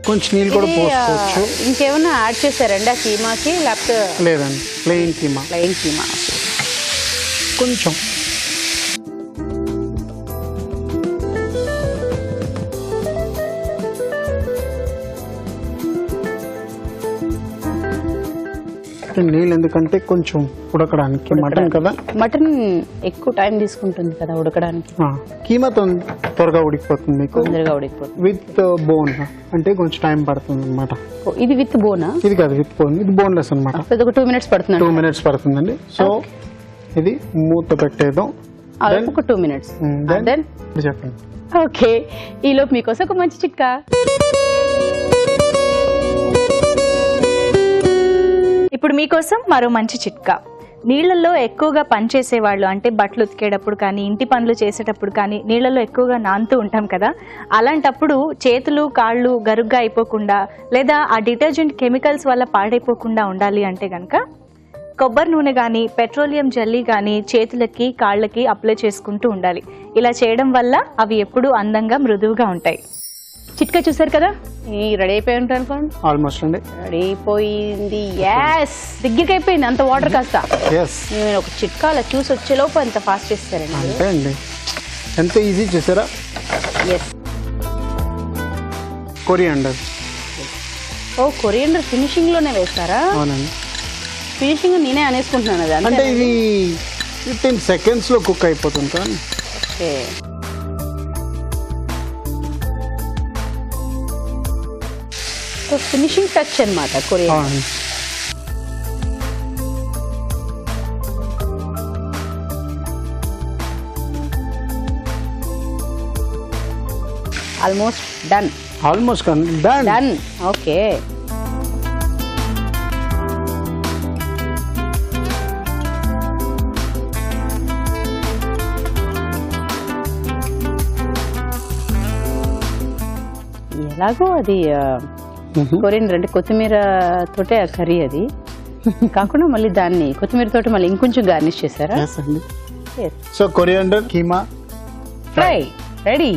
కొంచెం నీళ్ళు కూడా పోసుకోవచ్చు. ఇంకేమన్నా యాడ్ చేశారండి ఆ కీమాకి, లేకపోతే లేదండి, ప్లెయిన్ కీమా. కొంచెం నీళ్ళు ఎందుకంటే కొంచెం ఉడకడానికి, మటన్ కదా, మటన్ ఎక్కువ టైం తీసుకుంటుంది కదా ఉడకడానికి. కీమాతో త్వరగా ఉడికిపోతుంది మీకు, తొందరగా ఉడికిపోతుంది. విత్ బోన్ అంటే కొంచెం టైం పడుతుంది అనమాట. ఇది విత్ బోనా? ఇది కాదు విత్ బోన్, ఇది బోన్లెస్ అనమాట. ఒక 2 minutes పడుతుంది. 2 minutes పడుతుందండి. సో ఇది మూత పెట్టేద్దాం. ఒక 2 minutes. చెప్పండి. ఓకే, ఈలోపు మీకోసం ఒక మంచి చిట్కా. ఇప్పుడు మీకోసం మరో మంచి చిట్కా. నీళ్లలో ఎక్కువగా పనిచేసేవాళ్ళు, అంటే బట్టలు ఉతికేటప్పుడు కానీ ఇంటి పనులు చేసేటప్పుడు కానీ నీళ్లలో ఎక్కువగా నానుతూ ఉంటాం కదా, అలాంటప్పుడు చేతులు కాళ్ళు గరుగ్గా అయిపోకుండా లేదా ఆ డిటర్జెంట్ కెమికల్స్ వల్ల పాడైపోకుండా ఉండాలి అంటే కనుక కొబ్బరి నూనె కానీ పెట్రోలియం జల్లీ కానీ చేతులకి కాళ్ళకి అప్లై చేసుకుంటూ ఉండాలి. ఇలా చేయడం వల్ల అవి ఎప్పుడూ అందంగా మృదువుగా ఉంటాయి. చిట్కా చూసారు కదా, రెడీ అయిపోయి ఉంటారు అనుకోండి. ఆల్మోస్ట్ అండి రెడీ అయిపోయింది. ఎస్, దగ్గరికి అయిపోయింది. అంత వాటర్ కాస్త. నేను ఒక చిట్కా అలా చూసి వచ్చేలోపు అంత ఫాస్ట్ చేస్తారండి. అంతే అండి, ఎంత ఈజీ చేసారా. Yes, coriander. ఓ, కొరియాండర్ ఫినిషింగ్ లోనే వేస్తారా? అవునండి, ఫినిషింగ్ నేనే అనేసుకుంటున్నాను. అది అంటే ఇది 15 seconds లో కుక్ అయిపోతుంది కదా. ఓకే, ఫినిషింగ్ టచ్ అన్నమాట coriander. Almost done. Done. Okay, ఎలాగో అది కొరియండర్ అంటే కొత్తిమీర తోటే ఆ కర్రీ అది కాకుండా మళ్ళీ దాన్ని కొత్తిమీర తోటి మళ్ళీ ఇంకొంచెం గార్నిష్ చేశారా? Yes అండి. So coriander keema fry ready.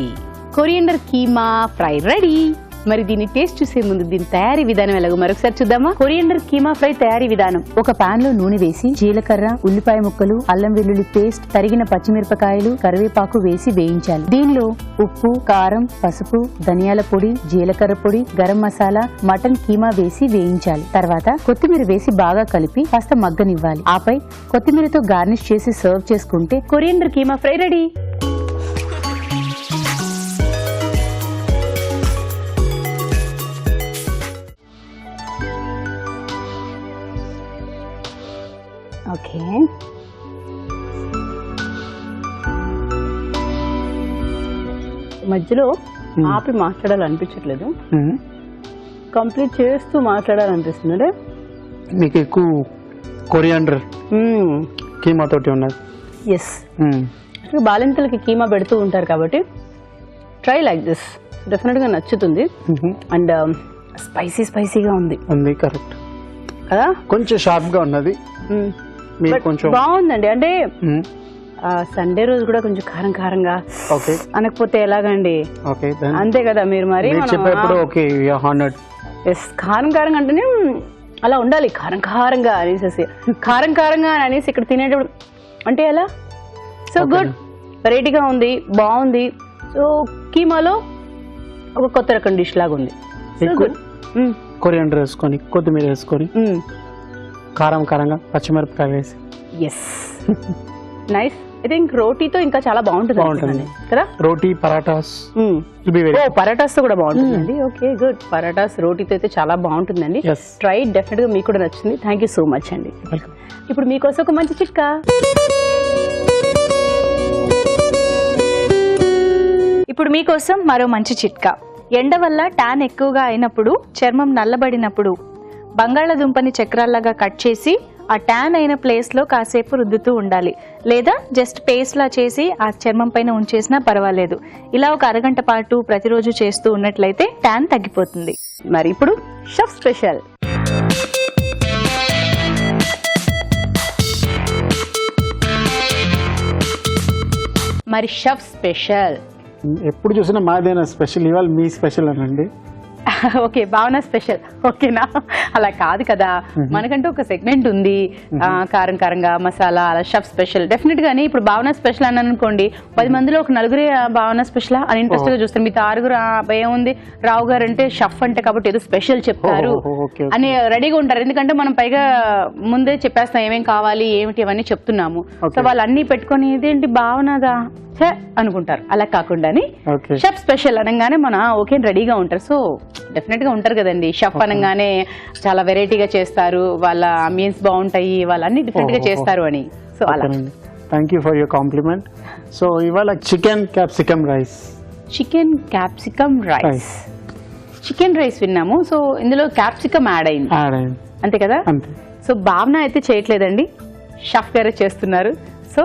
Coriander keema fry ready. మరి దీన్ని టేస్ట్ చూసే ముందు దీని తయారీ విధానం ఎలాగో మరొకసారి చూద్దామా? కొరియండర్ కీమా ఫ్రై తయారీ విధానం: ఒక పాన్ లో నూనె వేసి జీలకర్ర, ఉల్లిపాయ ముక్కలు, అల్లం వెల్లుల్లి పేస్ట్, తరిగిన పచ్చిమిరపకాయలు, కరివేపాకు వేసి వేయించాలి. దీనిలో ఉప్పు, కారం, పసుపు, ధనియాల పొడి, జీలకర్ర పొడి, గరం మసాలా, మటన్ కీమా వేసి వేయించాలి. తర్వాత కొత్తిమీర వేసి బాగా కలిపి కాస్త మగ్గనివ్వాలి. ఆపై కొత్తిమీరతో గార్నిష్ చేసి సర్వ్ చేసుకుంటే coriander keema fry ready. Okay, మధ్యలో ఆపి మాట్లాడాలనిపించట్లేదు, కంప్లీట్ చేస్తూ మాట్లాడాలనిపిస్తుంది. అంటే మీకు ఎక్కువ కొరియాండర్ కీమా తోటి ఉన్నది. ఎస్, బాలింతలకి కీమా పెడుతూ ఉంటారు కాబట్టి ట్రై లైక్ దిస్, డెఫినెట్గా నచ్చుతుంది. అండ్ స్పైసీగా ఉంది. కరెక్ట్ కదా, కొంచెం షార్ప్ గా ఉన్నది. మీరు కొంచెం బాగుందండి. అంటే సండే రోజు కూడా కొంచెం కారంగా ఓకే అనకపోతే ఎలాగండి? ఓకే, అంతే కదా, మీరు మరి చెప్పేప్పుడు ఓకే హానర్డ్. ఎస్, కారంగా అంటేనే అలా ఉండాలి, కారంగా అనేసి కారంగా అనేసి ఇక్కడ తినేటప్పుడు అంటే ఎలా? సో గుడ్, వెరైటీగా ఉంది, బాగుంది. సో కీమాలో ఒక కొత్త రకం డిష్ లాగా ఉంది. కొరియాండర్ వేసుకొని, కొత్తిమీర వేసుకొని, కారంగా పచ్చిమిరపకాయ వేసి. Yes, nice. ఐ థింక్ రోటీతో ఇంకా చాలా బాగుంటుంది కదా. రోటీ, పరాటాస్. పరాటాస్ తో కూడా బాగుంటుందండి. ఓకే గుడ్, పరాటాస్ రోటీతో అయితే చాలా బాగుంటుందండి. ట్రై, డెఫినెట్ గా మీకు కూడా నచ్చింది. థ్యాంక్ యూ సో మచ్ అండి. ఇప్పుడు మీకోసం ఒక మంచి చిట్కా. ఇప్పుడు మీకోసం మరో మంచి చిట్కా. ఎండ వల్ల ట్యాన్ ఎక్కువగా అయినప్పుడు, చర్మం నల్లబడినప్పుడు బంగాళాదుంపని చక్రాల్లాగా కట్ చేసి ఆ ట్యాన్ అయిన ప్లేస్ లో కాసేపు రుద్దుతూ ఉండాలి. లేదా జస్ట్ పేస్ట్ లా చేసి ఆ చర్మం పైన ఉంచేసినా పర్వాలేదు. ఇలా ఒక అరగంట పాటు ప్రతిరోజు చేస్తూ ఉన్నట్లయితే ట్యాన్ తగ్గిపోతుంది. మరి ఇప్పుడు షెఫ్ స్పెషల్. మరి షెఫ్ స్పెషల్ ఎప్పుడు చూసినా మాదేనా స్పెషల్, ఇవాళ మీ స్పెషల్ అనండి. ఓకే, భావన స్పెషల్. ఓకేనా? అలా కాదు కదా, మనకంటూ ఒక సెగ్మెంట్ ఉంది. కారంగా మసాలా అలా షెఫ్ స్పెషల్. డెఫినెట్ గానీ ఇప్పుడు భావన స్పెషల్ అని అనుకోండి, 10 మందిలో ఒక 4 భావన స్పెషల్ అని ఇంట్రెస్ట్ గా చూస్తారు. మిగతా 6 ఏముంది, రావు గారు అంటే షెఫ్ అంటే కాబట్టి ఏదో స్పెషల్ చెప్తారు అని రెడీగా ఉంటారు. ఎందుకంటే మనం పైగా ముందే చెప్పేస్తాం ఏమేం కావాలి ఏమిటి అవన్నీ చెప్తున్నాము. సో వాళ్ళు అన్ని పెట్టుకొని ఇదేంటి భావనదా అనుకుంటారు. అలా కాకుండా షెఫ్ స్పెషల్ అనగానే మన ఓకే రెడీగా ఉంటారు. సో డెఫినెట్ గా ఉంటారు కదండి, షెఫ్ అనగానే చాలా వెరైటీగా చేస్తారు, వాళ్ళ అంబియన్స్ బాగుంటాయి, వాళ్ళన్ని డిఫరెంట్ గా చేస్తారు అని. సో అలా. Thank you for your compliment. So ఇవాళ chicken capsicum rice. Chicken rice విన్నాము. సో ఇందులో క్యాప్సికమ్ యాడ్ అయింది అంతే కదా? సో భావన అయితే చేయట్లేదండి, షెఫ్ గారే చేస్తున్నారు. So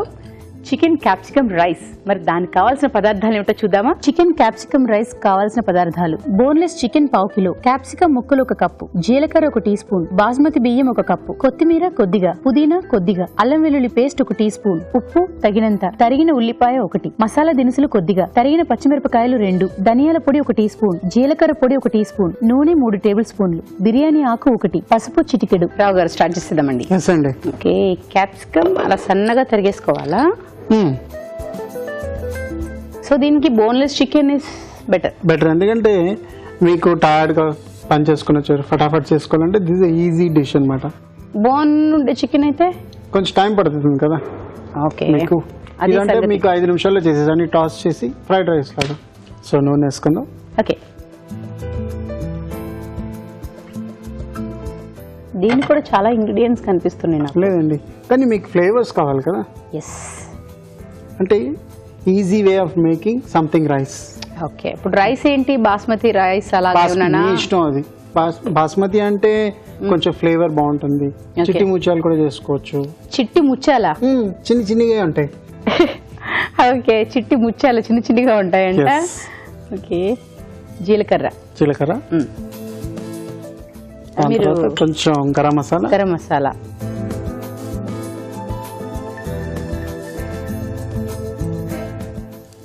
chicken capsicum rice. మరి దానికి కావాల్సిన పదార్థాలు ఏమిటో చూద్దామా? చికెన్ క్యాప్సికమ్ రైస్ కావాల్సిన పదార్థాలు: బోన్లెస్ చికెన్ 1/2 కిలో, క్యాప్సికమ్ ముక్కలు 1 కప్పు, జీలకర్ర 1 టీ స్పూన్, బాస్మతి బియ్యం 1 కప్పు, కొత్తిమీర కొద్దిగా, పుదీనా కొద్దిగా, అల్లం వెల్లుల్లి పేస్ట్ 1 టీ స్పూన్, ఉప్పు తగినంత, తరిగిన ఉల్లిపాయ 1, మసాలా దినుసులు కొద్దిగా, తరిగిన పచ్చిమిరపకాయలు 2, ధనియాల పొడి 1 టీ స్పూన్, జీలకర్ర పొడి 1 టీ స్పూన్, నూనె 3 టేబుల్ స్పూన్లు, బిర్యానీ ఆకు 1, పసుపు చిటికెడు. రావు గారు స్టార్ట్ చేసేద్దామండి. ఓకే, క్యాప్సికమ్ అలా సన్నగా తరిగేసుకోవాలా? సో దీనికి బోన్లెస్ చికెన్ ఇస్ బెటర్. ఎందుకంటే మీకు టైర్డ్ గా పని చేసుకుని ఫటాఫట్ చేసుకోవాలంటే దిస్ ఈజీ డిష్ అన్నమాట. బోన్ ఉండే చికెన్ అయితే కొంచెం టైం పడుతుంది కదా. ఓకే, మీకు ఇదంటే మీకు 5 నిమిషాల్లో చేసేసాను, టాస్ చేసి ఫ్రైడ్ రైస్ లాగా. సో నూనె వేసుకుందాం. ఓకే, దీనికి కూడా చాలా ఇంగ్రీడియంట్స్ కనిపిస్తున్నాయి నాకు. లేదండి, కానీ మీకు ఫ్లేవర్స్ కావాలి కదా. ఎస్, అంటే easy way of making something rice. Okay, ఇప్పుడు రైస్ ఏంటి? బాస్మతి రైస్ అలా ఇష్టం అది. బాస్మతి అంటే కొంచెం ఫ్లేవర్ బాగుంటుంది. చిట్టి ముత్యాలు కూడా చేసుకోవచ్చు. చిట్టి ముత్యాలా? చిన్నగా ఉంటాయి. ఓకే, చిట్టి ముత్యాలు చిన్నగా ఉంటాయంట. ఓకే, జీలకర్ర. దాని తర్వాత కొంచెం గరం మసాలా,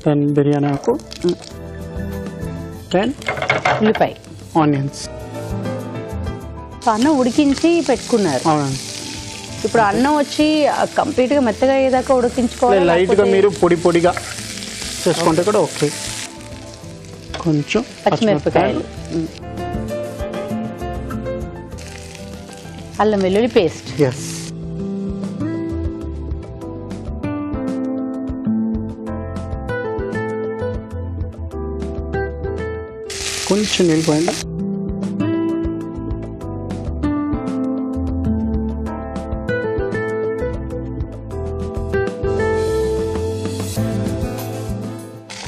దెన్ బిర్యానీ ఆకు, దెన్ ఉల్లిపాయ, ఆనియన్స్. అన్నం ఉడికించి పెట్టుకున్నారు. అవునండి. ఇప్పుడు అన్నం వచ్చి కంప్లీట్ గా మెత్తగా అయ్యేదాకా ఉడికించుకోవాలి. లైట్ గా మీరు పొడిగా చేసుకుంటే కూడా ఓకే. కొంచెం పచ్చిమిరపకాయలు, అల్లం వెల్లుల్లి పేస్ట్, ఎస్, కొంచెం నీళ్ళు పోయండి.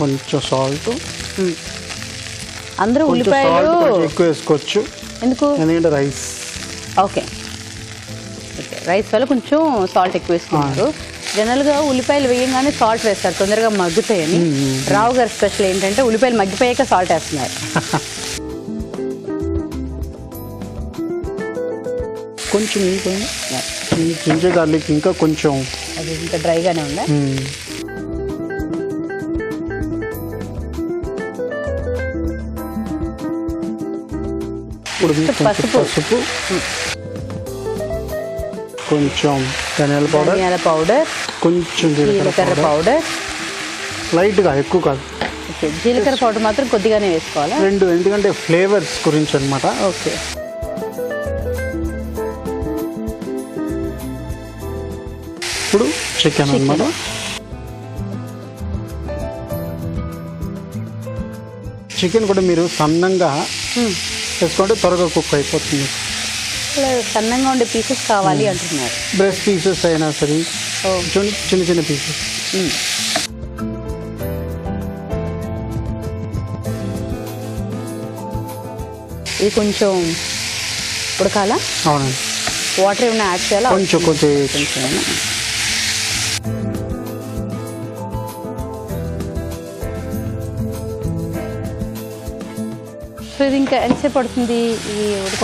కొంచెం సాల్ట్. అందరూ ఉల్లిపాయలు ఎక్కువ వేసుకోవచ్చు. ఎందుకు? ఎందుకంటే రైస్. ఓకే, రైస్ వల్ల కొంచెం సాల్ట్ ఎక్కువ వేసుకున్నారు. జనరల్ గా ఉల్లిపాయలు వేయంగానే సాల్ట్ వేస్తారు, తొందరగా మగ్గుతాయని. రావు గారి స్పెషల్ ఏంటంటే ఉల్లిపాయలు మగ్గిపోయాక సాల్ట్ వేస్తున్నారు. కొంచెం జింజర్ గార్లిక్ ఇంకా కొంచెం అది ఇంకా డ్రైగానే ఉందా? ఇప్పుడు పసుపు, కొంచెం ధనియాల పౌడర్, కొంచెం జీలకర్ర పౌడర్, లైట్ గా, ఎక్కువ కాదు. జీలకర్ర పౌడర్ మాత్రం కొద్దిగానే వేసుకోవాలా? రెండు, ఎందుకంటే ఫ్లేవర్స్ గురించి అన్నమాట. ఓకే. ఇప్పుడు చికెన్ అన్నమాట. చికెన్ కూడా మీరు సన్నంగా వేసుకుంటే త్వరగా కుక్ అయిపోతుంది. సన్నంగా ఉండే పీసెస్ కావాలి అంటున్నారు. బ్రెస్ట్ పీసెస్ అయినా సరే, చిన్న చిన్న పీసెస్. ఇది కొంచెం ఉడకాలా? అవునండి. వాటర్ ఏమైనా యాడ్ చేయాలా? కొంచెం సో ఇది ఇంకా ఎంతసేపు పడుతుంది?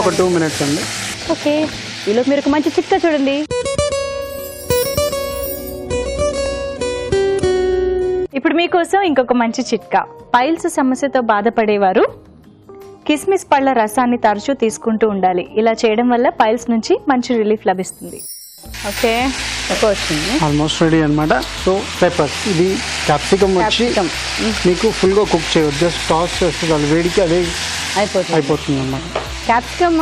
ఒక 2 minutes అండి. ఓకే, ఈలోపు మీరు ఒక మంచి చిట్కా చూడండి. ఇప్పుడు మీకోసం ఇంకొక మంచి చిట్కా. పైల్స్ సమస్యతో బాధపడేవారు కిస్మిస్ పళ్ళ రసాన్ని తరచూ తీసుకుంటూ ఉండాలి. ఇలా చేయడం వల్ల పైల్స్ నుంచి మంచి రిలీఫ్ లభిస్తుంది. ఓకే, వచ్చింది, ఆల్మోస్ట్ రెడీ అనమాట. సో పెప్పర్స్, ఇది క్యాప్సికమ్ వచ్చి మీకు ఫుల్ గా కుక్ చేయవద్దు, జస్ట్ టాస్ చేస్తే చాలు, వేడికి అదే అయిపోతుంది అన్నమాట. క్యాప్సికమ్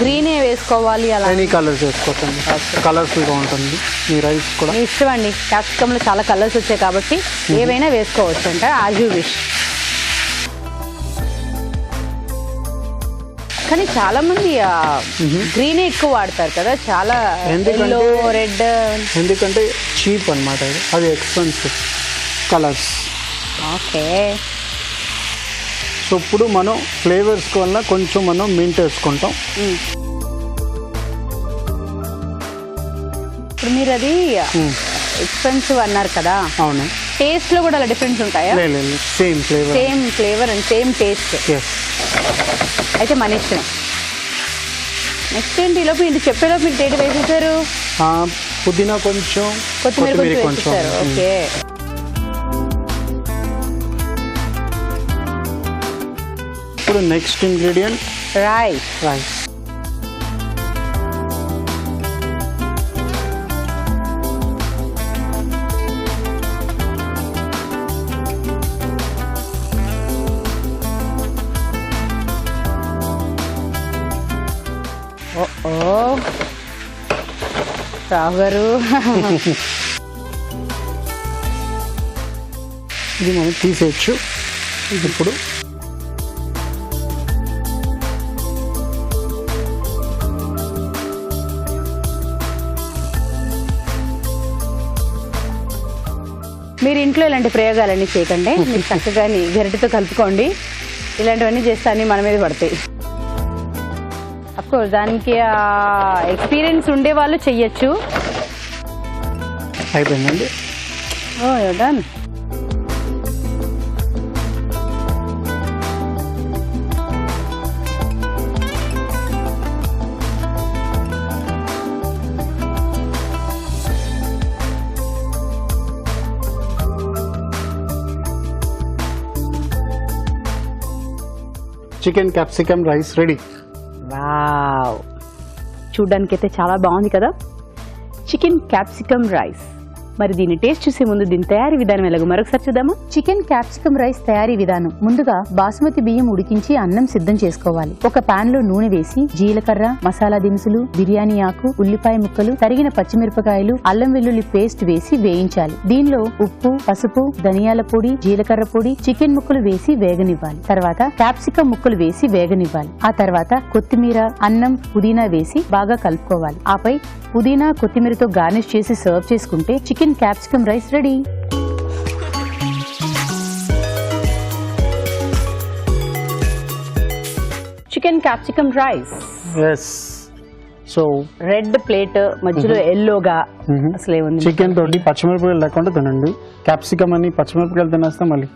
గ్రీనే వేసుకోవాలి, అలా ఎనీ కలర్స్ వేసుకోవచ్చండి, కలర్ఫుల్ గా ఉంటుంది. మీ రైస్ కూడా మీ ఇష్టం అండి. క్యాప్సికమ్ లో చాలా కలర్స్ వచ్చాయి కాబట్టి ఏవైనా వేసుకోవచ్చు అంట, యాజ్ యూ విష్. కానీ చాలా మంది గ్రీన్ ఎక్కువ వాడతారు కదా, చాలా ఎల్లో, రెడ్. ఎందుకంటే చీప్ అన్నమాట, అది ఎక్స్పెన్సివ్ కలర్స్. ఓకే, సో ఇప్పుడు మనం ఫ్లేవర్స్ వల్ల కొంచెం మనం మింట్ వేసుకుంటాం. ఇప్పుడు మీరు అది ఎక్స్పెన్సివ్ అన్నారు కదా, అవును. టేస్ట్ లో కూడా అలా డిఫరెన్స్ ఉంటాయా? Same flavour and same taste. అయితే మన ఇష్టం. నెక్స్ట్ ఏంటి? ఈలోపు ఇంటి చెప్పేలోపు మీరు డేట్ వేసేసారు. పుదీనా కొంచెం, కొత్తిమీర కొంచెం. ఓకే, ఇప్పుడు నెక్స్ట్ ఇంగ్రీడియంట్ రైస్. రావు గారు, ఇది మనం తీసేయచ్చు. ఇప్పుడు మీరు ఇంట్లో ఇలాంటి ప్రయోగాలన్నీ చేయకండి, మీరు చక్కగా గరిటెతో కలుపుకోండి. ఇలాంటివన్నీ చేస్తే అన్నీ మన మీద పడతాయి. అఫ్కోర్స్ దానికి ఎక్స్పీరియన్స్ ఉండే వాళ్ళు చెయ్యొచ్చు. అయిపోయిందండి. Done. Chicken capsicum rice ready. Wow, చూడ్డానికైతే చాలా బాగుంది కదా చికెన్ క్యాప్సికమ్ రైస్. మరి దీన్ని టేస్ట్ చూసే ముందు దీని తయారీ విధానం ఎలాగో మరొకసారి చూద్దామా. చికెన్ క్యాప్సికమ్ రైస్ తయారీ విధానం. ముందుగా బాస్మతి బియ్యం ఉడికించి అన్నం సిద్ధం చేసుకోవాలి. ఒక పాన్ లో నూనె వేసి జీలకర్ర, మసాలా దినుసులు, బిర్యానీ ఆకు, ఉల్లిపాయ ముక్కలు, తరిగిన పచ్చిమిరపకాయలు, అల్లం వెల్లుల్లి పేస్ట్ వేసి వేయించాలి. దీనిలో ఉప్పు, పసుపు, ధనియాల పొడి, జీలకర్ర పొడి, చికెన్ ముక్కలు వేసి వేగనివ్వాలి. తర్వాత క్యాప్సికమ్ ముక్కలు వేసి వేగనివ్వాలి. ఆ తర్వాత కొత్తిమీర, అన్నం, పుదీనా వేసి బాగా కలుపుకోవాలి. ఆపై పుదీనా, కొత్తిమీరతో గార్నిష్ చేసి సర్వ్ చేసుకుంటే chicken capsicum rice ready. Chicken capsicum rice. Yes. So red plate మధ్యలో ఎల్లోగా అసలు ఏముంది. చికెన్ తోటి పచ్చిమిరపకాయలు లేకుండా తినండి. క్యాప్సికమ్ అని పచ్చిమిరపకాయలు తినేస్తాం మళ్ళీ.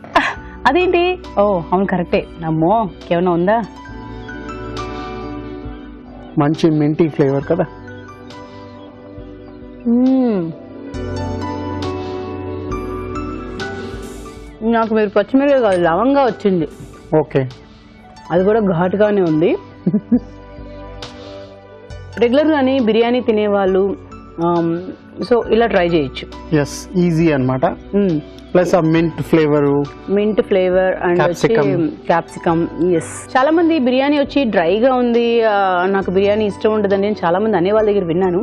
అదేంటి? ఓ అవును, కరెక్టే. నమ్మో, ఏమైనా ఉందా? మంచి మింటీ ఫ్లేవర్ కదా. నాకు మీరు పచ్చిమిరపకాయ కాదు, లవంగా వచ్చింది. ఓకే, అది కూడా ఘాటుగానే ఉంది. రెగ్యులర్ గాని బిర్యానీ తినేవాళ్ళు సో ఇలా ట్రై చేయొచ్చు. ఎస్, ఈజీ అన్నమాట. ప్లస్ ఆ mint flavour, mint flavour and capsicum. Yes, చాలా మంది బిర్యానీ వచ్చి డ్రైగా ఉంది, నాకు బిర్యానీ ఇష్టం ఉండదని నేను చాలా మంది అనే వాళ్ళ దగ్గర విన్నాను.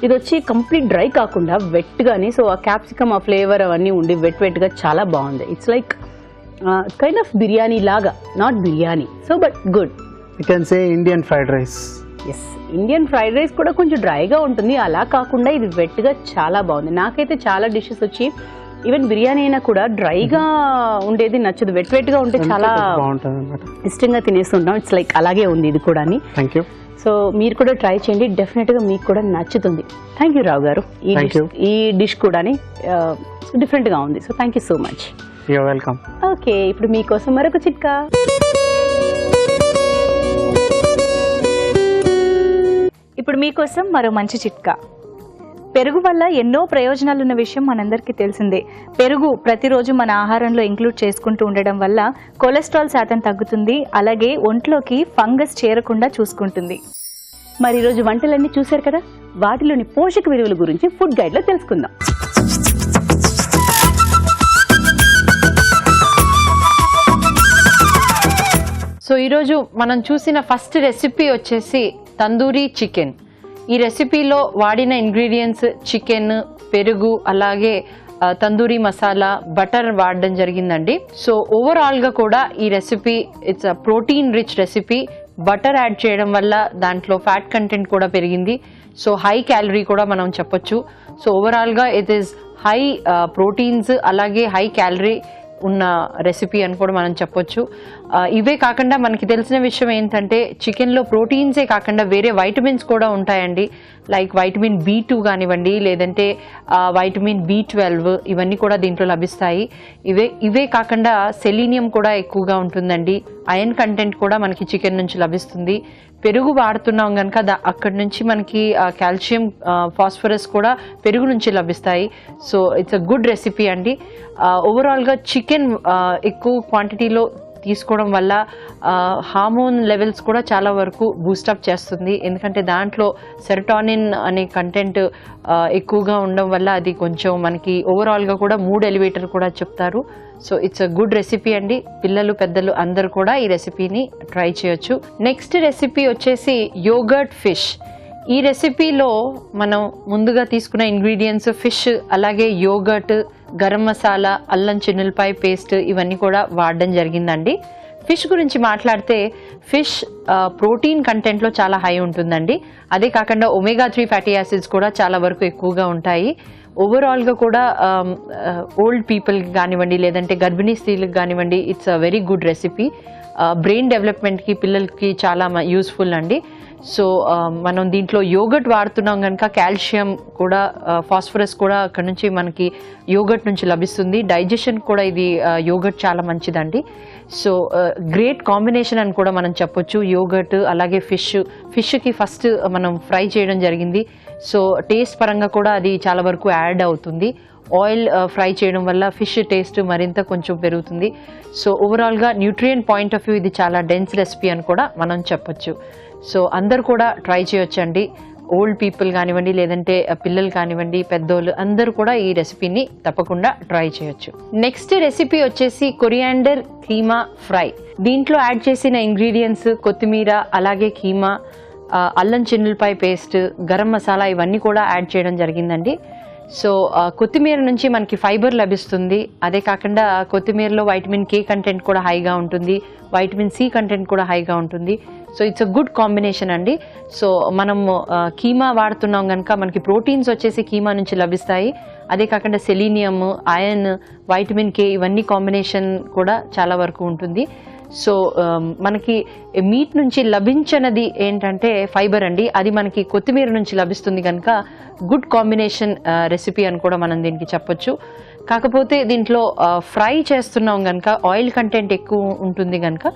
ఇది వచ్చి కంప్లీట్ డ్రై కాకుండా వెట్ గానీ, సో ఆ క్యాప్సికమ్, ఆ ఫ్లేవర్ అవన్నీ ఉండి వెట్ గా చాలా బాగుంది. It's like kind of biryani లాగా, not biryani, so but good. You can say Indian fried rice. Yes, Indian fried rice కూడా కొంచెం డ్రైగా ఉంటుంది, అలా కాకుండా ఇది వెట్గా చాలా బాగుంది. నాకైతే చాలా డిషెస్ వచ్చి ఈవెన్ బిర్యానీ అయినా కూడా డ్రైగా ఉండేది నచ్చదు, వెట్గా ఉంటే చాలా ఇష్టంగా తినేస్తుంటాం. ఇట్స్ లైక్ అలాగే ఉంది ఇది కూడా. Thank you. సో మీరు కూడా ట్రై చేయండి, డెఫినెట్ గా మీకు కూడా నచ్చుతుంది. థ్యాంక్ యూ రావు గారు. ఈ డిష్ కూడా డిఫరెంట్ గా ఉంది. So thank you so much. You're welcome. Okay, ఇప్పుడు మీకోసం మరొక చిట్కా. ఇప్పుడు మీకోసం మరో మంచి చిట్కా. పెరుగు వల్ల ఎన్నో ప్రయోజనాలు ఉన్న విషయం మనందరికీ తెలిసిందే. పెరుగు ప్రతిరోజు మన ఆహారంలో ఇంక్లూడ్ చేసుకుంటూ ఉండడం వల్ల కొలెస్ట్రాల్ శాతం తగ్గుతుంది, అలాగే ఒంట్లోకి ఫంగస్ చేరకుండా చూసుకుంటుంది. మరి ఈరోజు వంటలన్నీ చూశారు కదా, వాటిలోని పోషక విలువల గురించి ఫుడ్ గైడ్ లో తెలుసుకుందాం. సో ఈరోజు మనం చూసిన ఫస్ట్ రెసిపీ వచ్చేసి తందూరీ చికెన్. ఈ రెసిపీలో వాడిన ఇంగ్రీడియంట్స్ చికెన్, పెరుగు, అలాగే తందూరీ మసాలా, బటర్ వాడడం జరిగిందండి. సో ఓవరాల్గా కూడా ఈ recipe it's a protein rich recipe. Butter add చేయడం వల్ల దాంట్లో ఫ్యాట్ కంటెంట్ కూడా పెరిగింది, సో హై క్యాలరీ కూడా మనం చెప్పొచ్చు. సో ఓవరాల్గా ఇట్ ఈస్ హై ప్రోటీన్స్ అలాగే హై క్యాలరీ ఉన్న రెసిపీ అని కూడా మనం చెప్పొచ్చు. ఇవే కాకుండా మనకి తెలిసిన విషయం ఏంటంటే చికెన్లో ప్రోటీన్సే కాకుండా వేరే వైటమిన్స్ కూడా ఉంటాయండి. లైక్ వైటమిన్ B2 కానివ్వండి, లేదంటే వైటమిన్ B12, ఇవన్నీ కూడా దీంట్లో లభిస్తాయి. ఇవే కాకుండా సెలీనియం కూడా ఎక్కువగా ఉంటుందండి. ఐరన్ కంటెంట్ కూడా మనకి చికెన్ నుంచి లభిస్తుంది. పెరుగు వాడుతున్నాం కనుక అక్కడి నుంచి మనకి కాల్షియం, ఫాస్ఫరస్ కూడా పెరుగు నుంచి లభిస్తాయి. So it's a good recipe అండి. ఓవరాల్గా చికెన్ ఎక్కువ క్వాంటిటీలో తీసుకోవడం వల్ల హార్మోన్ లెవెల్స్ కూడా చాలా వరకు బూస్టప్ చేస్తుంది. ఎందుకంటే దాంట్లో సెరటానిన్ అనే కంటెంట్ ఎక్కువగా ఉండడం వల్ల అది కొంచెం మనకి ఓవరాల్గా కూడా మూడ్ ఎలివేటర్ కూడా చెప్తారు. So it's a good recipe అండి. పిల్లలు, పెద్దలు అందరూ కూడా ఈ రెసిపీని ట్రై చేయొచ్చు. నెక్స్ట్ రెసిపీ వచ్చేసి యోగర్ట్ ఫిష్. ఈ రెసిపీలో మనం ముందుగా తీసుకున్న ఇంగ్రీడియంట్స్ ఫిష్, అలాగే యోగర్ట్, గరం మసాలా, అల్లం చిన్నులపాయ పేస్ట్, ఇవన్నీ కూడా వాడడం జరిగిందండి. ఫిష్ గురించి మాట్లాడితే ఫిష్ ప్రోటీన్ కంటెంట్లో చాలా హై ఉంటుందండి. అదే కాకుండా ఒమేగా 3 ఫ్యాటీ యాసిడ్స్ కూడా చాలా వరకు ఎక్కువగా ఉంటాయి. ఓవరాల్గా కూడా ఓల్డ్ పీపుల్కి కానివ్వండి, లేదంటే గర్భిణీ స్త్రీలకు కానివ్వండి, it's a very good recipe. Brain డెవలప్మెంట్కి, పిల్లలకి చాలా యూస్ఫుల్ అండి. సో మనం దీంట్లో యోగర్ట్ వాడుతున్నాం కనుక కాల్షియం కూడా, ఫాస్ఫరస్ కూడా అక్కడ నుంచి మనకి యోగర్ట్ నుంచి లభిస్తుంది. డైజెషన్ కూడా ఇది యోగర్ట్ చాలా మంచిదండి. సో గ్రేట్ కాంబినేషన్ అని కూడా మనం చెప్పొచ్చు. యోగర్ట్ అలాగే ఫిష్కి ఫస్ట్ మనం ఫ్రై చేయడం జరిగింది. సో టేస్ట్ పరంగా కూడా అది చాలా వరకు యాడ్ అవుతుంది. ఆయిల్ ఫ్రై చేయడం వల్ల ఫిష్ టేస్ట్ మరింత కొంచెం పెరుగుతుంది. సో ఓవరాల్గా న్యూట్రియంట్ పాయింట్ ఆఫ్ వ్యూ ఇది చాలా డెన్స్ రెసిపీ అని కూడా మనం చెప్పొచ్చు. సో అందరు కూడా ట్రై చేయొచ్చండి. ఓల్డ్ పీపుల్ కానివ్వండి, లేదంటే పిల్లలు కానివ్వండి, పెద్దోళ్ళు అందరూ కూడా ఈ రెసిపీని తప్పకుండా ట్రై చేయొచ్చు. నెక్స్ట్ రెసిపీ వచ్చేసి కొరియాండర్ కీమా ఫ్రై. దీంట్లో యాడ్ చేసిన ఇంగ్రీడియంట్స్ కొత్తిమీర, అలాగే కీమా, అల్లం చిన్నులపాయ పేస్ట్, గరం మసాలా ఇవన్నీ కూడా యాడ్ చేయడం జరిగిందండి. సో కొత్తిమీర నుంచి మనకి ఫైబర్ లభిస్తుంది. అదే కాకుండా కొత్తిమీరలో వైటమిన్ కే కంటెంట్ కూడా హైగా ఉంటుంది, వైటమిన్ సి కంటెంట్ కూడా హైగా ఉంటుంది. So it's a good combination అండి. సో మనం కీమా వాడుతున్నాం కనుక మనకి ప్రోటీన్స్ వచ్చేసి కీమా నుంచి లభిస్తాయి. అదే కాకుండా సెలీనియం, ఐరన్, వైటమిన్ కే ఇవన్నీ కాంబినేషన్ కూడా చాలా వరకు ఉంటుంది. సో మనకి మీట్ నుంచి లభించనది ఏంటంటే ఫైబర్ అండి. అది మనకి కొత్తిమీర నుంచి లభిస్తుంది కనుక గుడ్ కాంబినేషన్ రెసిపీ అని కూడా మనం దీనికి చెప్పొచ్చు. కాకపోతే దీంట్లో ఫ్రై చేస్తున్నాం కనుక ఆయిల్ కంటెంట్ ఎక్కువ ఉంటుంది కనుక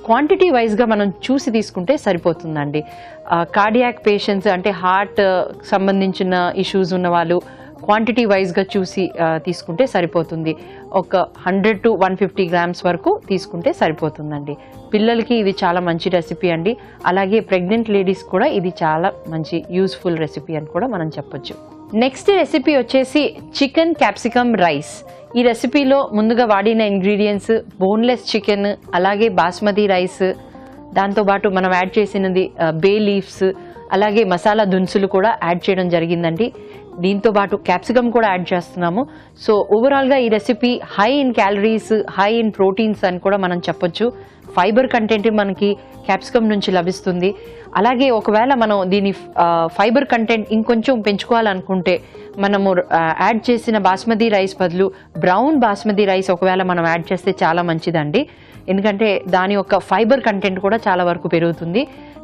క్వాంటిటీ వైజ్గా మనం చూసి తీసుకుంటే సరిపోతుందండి. కార్డియాక్ పేషెంట్స్ అంటే హార్ట్ సంబంధించిన ఇష్యూస్ ఉన్న వాళ్ళు క్వాంటిటీ వైజ్గా చూసి తీసుకుంటే సరిపోతుంది. ఒక 100 to 150 grams వరకు తీసుకుంటే సరిపోతుందండి. పిల్లలకి ఇది చాలా మంచి రెసిపీ అండి. అలాగే ప్రెగ్నెంట్ లేడీస్ కూడా ఇది చాలా మంచి యూస్ఫుల్ రెసిపీ అని కూడా మనం చెప్పొచ్చు. నెక్స్ట్ రెసిపీ వచ్చేసి చికెన్ క్యాప్సికమ్ రైస్. ఈ రెసిపీలో ముందుగా వాడిన ఇంగ్రీడియంట్స్ బోన్లెస్ చికెన్, అలాగే బాస్మతి రైస్, దాంతోపాటు మనం యాడ్ చేసినది బే లీవ్స్, అలాగే మసాలా దినుసులు కూడా యాడ్ చేయడం జరిగిందండి. దీంతో పాటు క్యాప్సికమ్ కూడా యాడ్ చేస్తున్నాము. సో ఓవరాల్గా ఈ recipe high in calories, high in proteins అని కూడా మనం చెప్పొచ్చు. ఫైబర్ కంటెంట్ మనకి క్యాప్సికమ్ నుంచి లభిస్తుంది. అలాగే ఒకవేళ మనం దీని ఫైబర్ కంటెంట్ ఇంకొంచెం పెంచుకోవాలనుకుంటే మనము యాడ్ చేసిన బాస్మతి రైస్ బదులు బ్రౌన్ బాస్మతి రైస్ ఒకవేళ మనం యాడ్ చేస్తే చాలా మంచిదండి. ఎందుకంటే దాని యొక్క ఫైబర్ కంటెంట్ కూడా చాలా వరకు పెరుగుతుంది.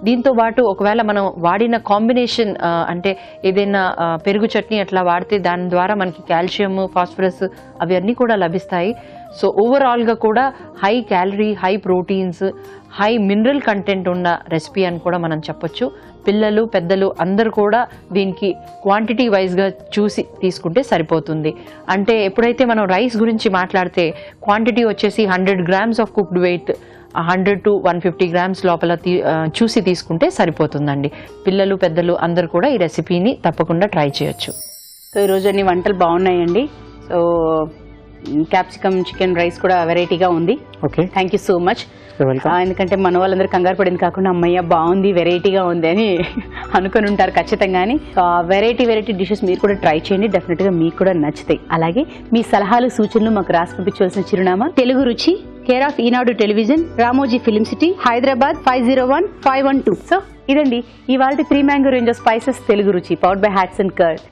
దీంతో పాటు ఒకవేళ మనం వాడిన కాంబినేషన్ అంటే ఏదైనా పెరుగు చట్నీ అట్లా వాడితే దాని ద్వారా మనకి కాల్షియం, ఫాస్ఫరస్ అవన్నీ కూడా లభిస్తాయి. సో ఓవరాల్గా కూడా high calorie, high proteins, high mineral content ఉన్న రెసిపీ అని కూడా మనం చెప్పొచ్చు. పిల్లలు, పెద్దలు అందరూ కూడా దీనికి క్వాంటిటీ వైజ్గా చూసి తీసుకుంటే సరిపోతుంది. అంటే ఎప్పుడైతే మనం రైస్ గురించి మాట్లాడితే క్వాంటిటీ వచ్చేసి 100 grams of cooked weight 100 to 150 grams లోపల చూసి తీసుకుంటే సరిపోతుందండి. పిల్లలు, పెద్దలు అందరూ కూడా ఈ రెసిపీని తప్పకుండా ట్రై చేయొచ్చు. సో ఈరోజు అన్ని వంటలు బాగున్నాయండి. సో క్యాప్సికమ్ చికెన్ రైస్ కూడా వెరైటీగా ఉంది. Okay, thank you so much. ఎందుకంటే మన వాళ్ళందరూ కంగారు పడింది కాకుండా అమ్మయ్య బాగుంది, వెరైటీగా ఉంది అని అనుకుని ఉంటారు ఖచ్చితంగాని. వెరైటీ డిషెస్ మీరు కూడా ట్రై చేయండి, డెఫినెట్గా మీకు కూడా నచ్చుతాయి. అలాగే మీ సలహాలు, సూచనలు మాకు రాసి పంపించవలసిన చిరునామా Telugu Ruchi, care of Eenadu television, Ramoji film city, Hyderabad 501512. So ఇదండి ఇవాళ 3 mango range of spices Telugu Ruchi powered by hats and curd.